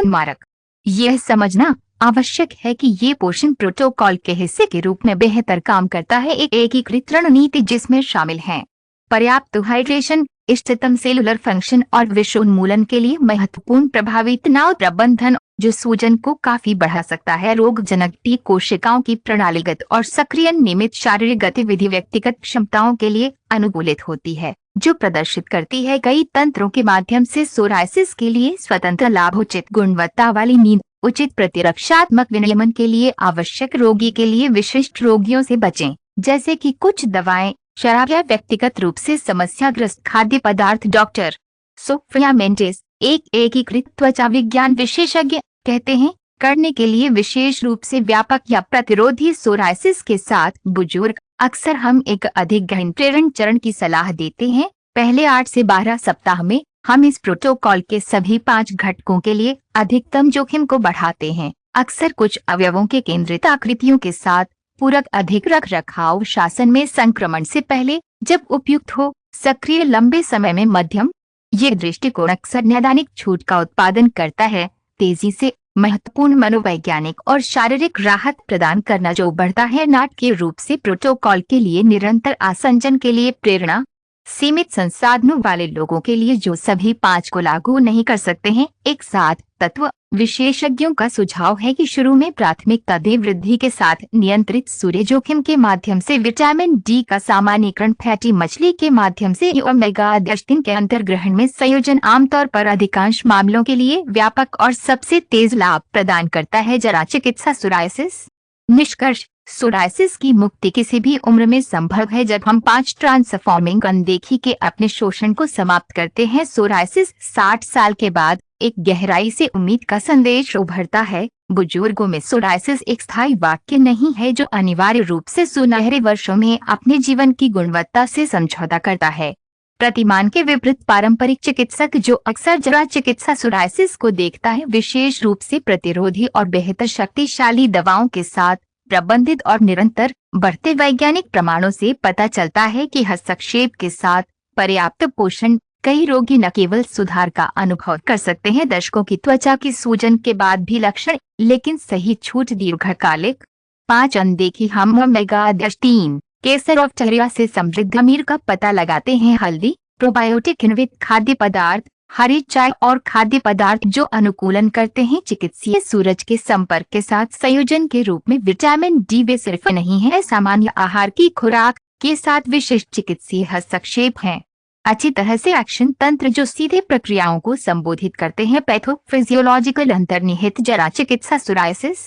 मारक यह समझना आवश्यक है कि ये पोषण प्रोटोकॉल के हिस्से के रूप में बेहतर काम करता है। एक एकीकृत रणनीति जिसमें शामिल हैं पर्याप्त हाइड्रेशन, इष्टतम सेलुलर फंक्शन और विषोन्मूलन के लिए महत्वपूर्ण प्रभावी तनाव प्रबंधन जो सूजन को काफी बढ़ा सकता है। रोगजनक टी कोशिकाओं की प्रणालीगत और सक्रिय नियमित शारीरिक गतिविधि व्यक्तिगत क्षमताओं के लिए अनुकूलित होती है जो प्रदर्शित करती है कई तंत्रों के माध्यम से सोराइसिस के लिए स्वतंत्र लाभ, उचित गुणवत्ता वाली नींद, उचित प्रतिरक्षात्मक विनियमन के लिए आवश्यक रोगी के लिए विशिष्ट रोगियों से बचें जैसे कि कुछ दवाएं, शराब या व्यक्तिगत रूप से समस्याग्रस्त खाद्य पदार्थ। डॉक्टर सोफिया मेंडिस एक एकीकृत त्वचा विज्ञान विशेषज्ञ कहते हैं करने के लिए विशेष रूप से व्यापक या प्रतिरोधी सोराइसिस के साथ बुजुर्ग अक्सर हम एक अधिक गहन प्रेरण चरण की सलाह देते हैं। पहले 8 से 12 सप्ताह में हम इस प्रोटोकॉल के सभी 5 घटकों के लिए अधिकतम जोखिम को बढ़ाते हैं, अक्सर कुछ अवयवों के केंद्रित आकृतियों के साथ पूरक अधिक रख रखाव शासन में संक्रमण से पहले जब उपयुक्त हो, सक्रिय लंबे समय में मध्यम। ये दृष्टिकोण अक्सर नैदानिक छूट का उत्पादन करता है, तेजी से महत्वपूर्ण मनोवैज्ञानिक और शारीरिक राहत प्रदान करना जो बढ़ता है नाटकीय रूप से प्रोटोकॉल के लिए निरंतर आसंजन के लिए प्रेरणा। सीमित संसाधनों वाले लोगों के लिए जो सभी 5 को लागू नहीं कर सकते हैं एक साथ तत्व विशेषज्ञों का सुझाव है कि शुरू में प्राथमिकता दें वृद्धि के साथ नियंत्रित सूर्य जोखिम के माध्यम से विटामिन डी का सामान्यीकरण, फैटी मछली के माध्यम से ओमेगा 3 के अंतर्ग्रहण में संयोजन आमतौर पर अधिकांश मामलों के लिए व्यापक और सबसे तेज लाभ प्रदान करता है। जरा चिकित्सा सोराइसिस निष्कर्ष सोराइसिस की मुक्ति किसी भी उम्र में संभव है जब हम 5 ट्रांसफॉर्मिंग अनदेखी के अपने शोषण को समाप्त करते हैं। सोराइसिस 60 साल के बाद एक गहराई से उम्मीद का संदेश उभरता है। बुजुर्गों में सोराइसिस एक स्थायी वाक्य नहीं है जो अनिवार्य रूप से सुनहरे वर्षों में अपने जीवन की गुणवत्ता से समझौता करता है। प्रतिमान के विपरीत पारंपरिक चिकित्सक जो अक्सर जरा चिकित्सा सोराइसिस को देखता है विशेष रूप से प्रतिरोधी और बेहतर शक्तिशाली दवाओं के साथ प्रबंधित और निरंतर बढ़ते वैज्ञानिक प्रमाणों से पता चलता है कि हस्तक्षेप के साथ पर्याप्त पोषण कई रोगी न केवल सुधार का अनुभव कर सकते हैं दशकों की त्वचा की सूजन के बाद भी लक्षण, लेकिन सही छूट दीर्घकालिक। 5 अनदेखी हम ओमेगा 3 केसर ऑफ टहरिया से समृद्ध अमीर का पता लगाते हैं। हल्दी, प्रोबायोटिक इनवित खाद्य पदार्थ, हरी चाय और खाद्य पदार्थ जो अनुकूलन करते हैं चिकित्सीय सूरज के संपर्क के साथ संयोजन के रूप में विटामिन डी। वे सिर्फ नहीं है सामान्य आहार की खुराक के साथ विशिष्ट चिकित्सीय हस्तक्षेप हैं। अच्छी तरह से एक्शन तंत्र जो सीधे प्रक्रियाओं को संबोधित करते हैं। पैथोफिजियोलॉजिकल अंतर्निहित जरा चिकित्सा सोराइसिस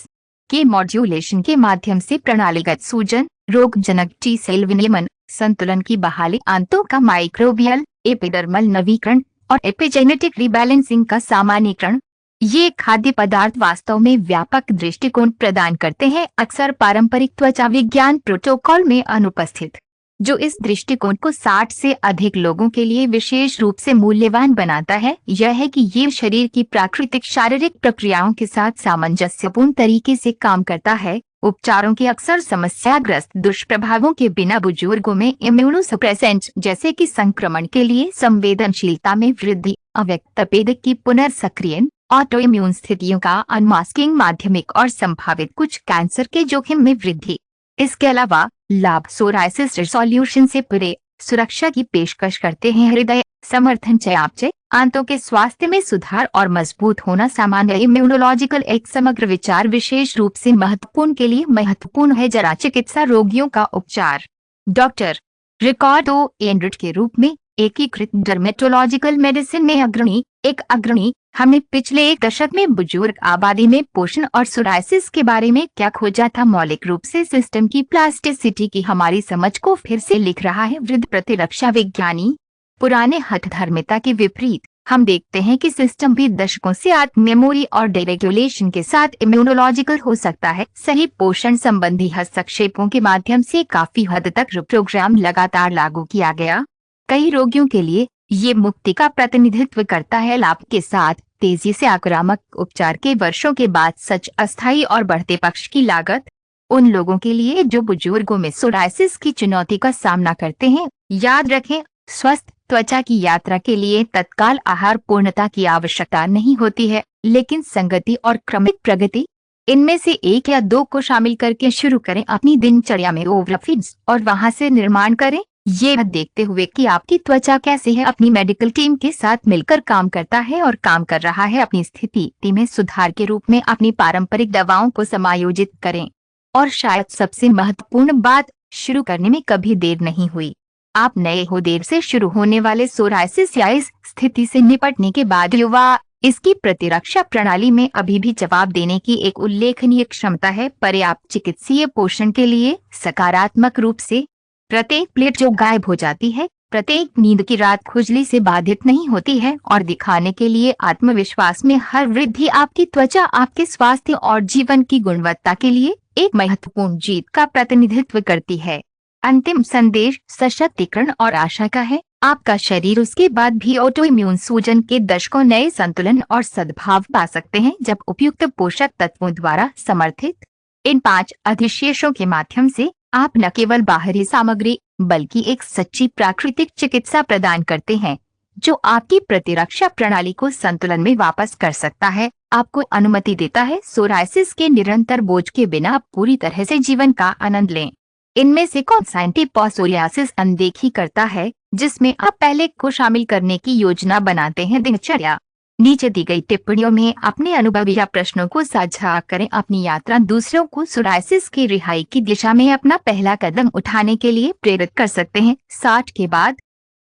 के मॉड्यूलेशन के माध्यम से प्रणालीगत सूजन, रोगजनक टी सेल विनियमन, संतुलन की बहाली, आंतों का माइक्रोबियल एपिडर्मल नवीकरण और एपिजेनेटिक रिबैलेंसिंग का सामान्यीकरण। ये खाद्य पदार्थ वास्तव में व्यापक दृष्टिकोण प्रदान करते हैं, अक्सर पारंपरिक त्वचा विज्ञान प्रोटोकॉल में अनुपस्थित, जो इस दृष्टिकोण को 60 से अधिक लोगों के लिए विशेष रूप से मूल्यवान बनाता है। यह है कि ये शरीर की प्राकृतिक शारीरिक प्रक्रियाओं के साथ सामंजस्यपूर्ण तरीके से काम करता है। उपचारों के अक्सर समस्याग्रस्त दुष्प्रभावों के बिना बुजुर्गों में इम्यूनोसप्रेसेंट जैसे कि संक्रमण के लिए संवेदनशीलता में वृद्धि, अव्यक्त तपेदिक की पुनर्सक्रियन, ऑटो इम्यून स्थितियों का अनमास्किंग, माध्यमिक और संभावित कुछ कैंसर के जोखिम में वृद्धि। इसके अलावा लाभ सोराइसिस रिजोल्यूशन से परे सुरक्षा की पेशकश करते हैं। हृदय समर्थन, चयापचय, आंतों के स्वास्थ्य में सुधार और मजबूत होना, सामान्य इम्यूनोलॉजिकल एक समग्र विचार विशेष रूप से महत्वपूर्ण है। जरा चिकित्सा रोगियों का उपचार। डॉक्टर रिकार्डो एंड्रिट के रूप में एकीकृत डर्मेटोलॉजिकल मेडिसिन में अग्रणी हमने पिछले एक दशक में बुजुर्ग आबादी में पोषण और सोराइसिस के बारे में क्या खोजा था। मौलिक रूप से सिस्टम की प्लास्टिसिटी की हमारी समझ को फिर से लिख रहा है वृद्ध प्रतिरक्षा विज्ञानी। पुराने हठधर्मिता के विपरीत हम देखते हैं कि सिस्टम भी दशकों से आत्म मेमोरी और डेरेगुलेशन के साथ इम्यूनोलॉजिकल हो सकता है। सही पोषण संबंधी हस्तक्षेपों के माध्यम से काफी हद तक प्रोग्राम लगातार लागू किया गया। कई रोगियों के लिए ये मुक्ति का प्रतिनिधित्व करता है। लाभ के साथ तेजी से आक्रामक उपचार के वर्षों के बाद सच अस्थायी और बढ़ते पक्ष की लागत। उन लोगों के लिए जो बुजुर्गों में सोराइसिस की चुनौती का सामना करते हैं, याद रखें, स्वस्थ त्वचा की यात्रा के लिए तत्काल आहार पूर्णता की आवश्यकता नहीं होती है, लेकिन संगति और क्रमिक प्रगति, इनमें से एक या दो को शामिल करके शुरू करें। अपनी दिनचर्या में ओवरफीड्स और वहां से निर्माण करें। ये देखते हुए कि आपकी त्वचा कैसे है, अपनी मेडिकल टीम के साथ मिलकर काम करता है और काम कर रहा है। अपनी स्थिति में सुधार के रूप में अपनी पारंपरिक दवाओं को समायोजित करें। और शायद सबसे महत्वपूर्ण बात, शुरू करने में कभी देर नहीं हुई। आप नए हो। देर से शुरू होने वाले सोराइसिस या इस स्थिति से निपटने के बाद युवा इसकी प्रतिरक्षा प्रणाली में अभी भी जवाब देने की एक उल्लेखनीय क्षमता है। पर्याप्त चिकित्सीय पोषण के लिए सकारात्मक रूप से प्रत्येक प्लेट जो गायब हो जाती है, प्रत्येक नींद की रात खुजली से बाधित नहीं होती है, और दिखाने के लिए आत्मविश्वास में हर वृद्धि आपकी त्वचा आपके स्वास्थ्य और जीवन की गुणवत्ता के लिए एक महत्वपूर्ण जीत का प्रतिनिधित्व करती है। अंतिम संदेश सशक्तिकरण और आशा का है। आपका शरीर उसके बाद भी ऑटो इम्यून सूजन के दशकों नए संतुलन और सद्भाव पा सकते हैं जब उपयुक्त पोषक तत्वों द्वारा समर्थित। इन 5 अधिशेषों के माध्यम से आप न केवल बाहरी सामग्री बल्कि एक सच्ची प्राकृतिक चिकित्सा प्रदान करते हैं जो आपकी प्रतिरक्षा प्रणाली को संतुलन में वापस कर सकता है, आपको अनुमति देता है सोराइसिस के निरंतर बोझ के बिना पूरी तरह से जीवन का आनंद लें। इनमें से कौन सा एंटीपोसोरियासिस अनदेखी करता है जिसमें आप पहले को शामिल करने की योजना बनाते हैं। दिनचर्या। नीचे दी गई टिप्पणियों में अपने अनुभव या प्रश्नों को साझा करें। अपनी यात्रा दूसरों को सोराइसिस की रिहाई की दिशा में अपना पहला कदम उठाने के लिए प्रेरित कर सकते हैं। 60 के बाद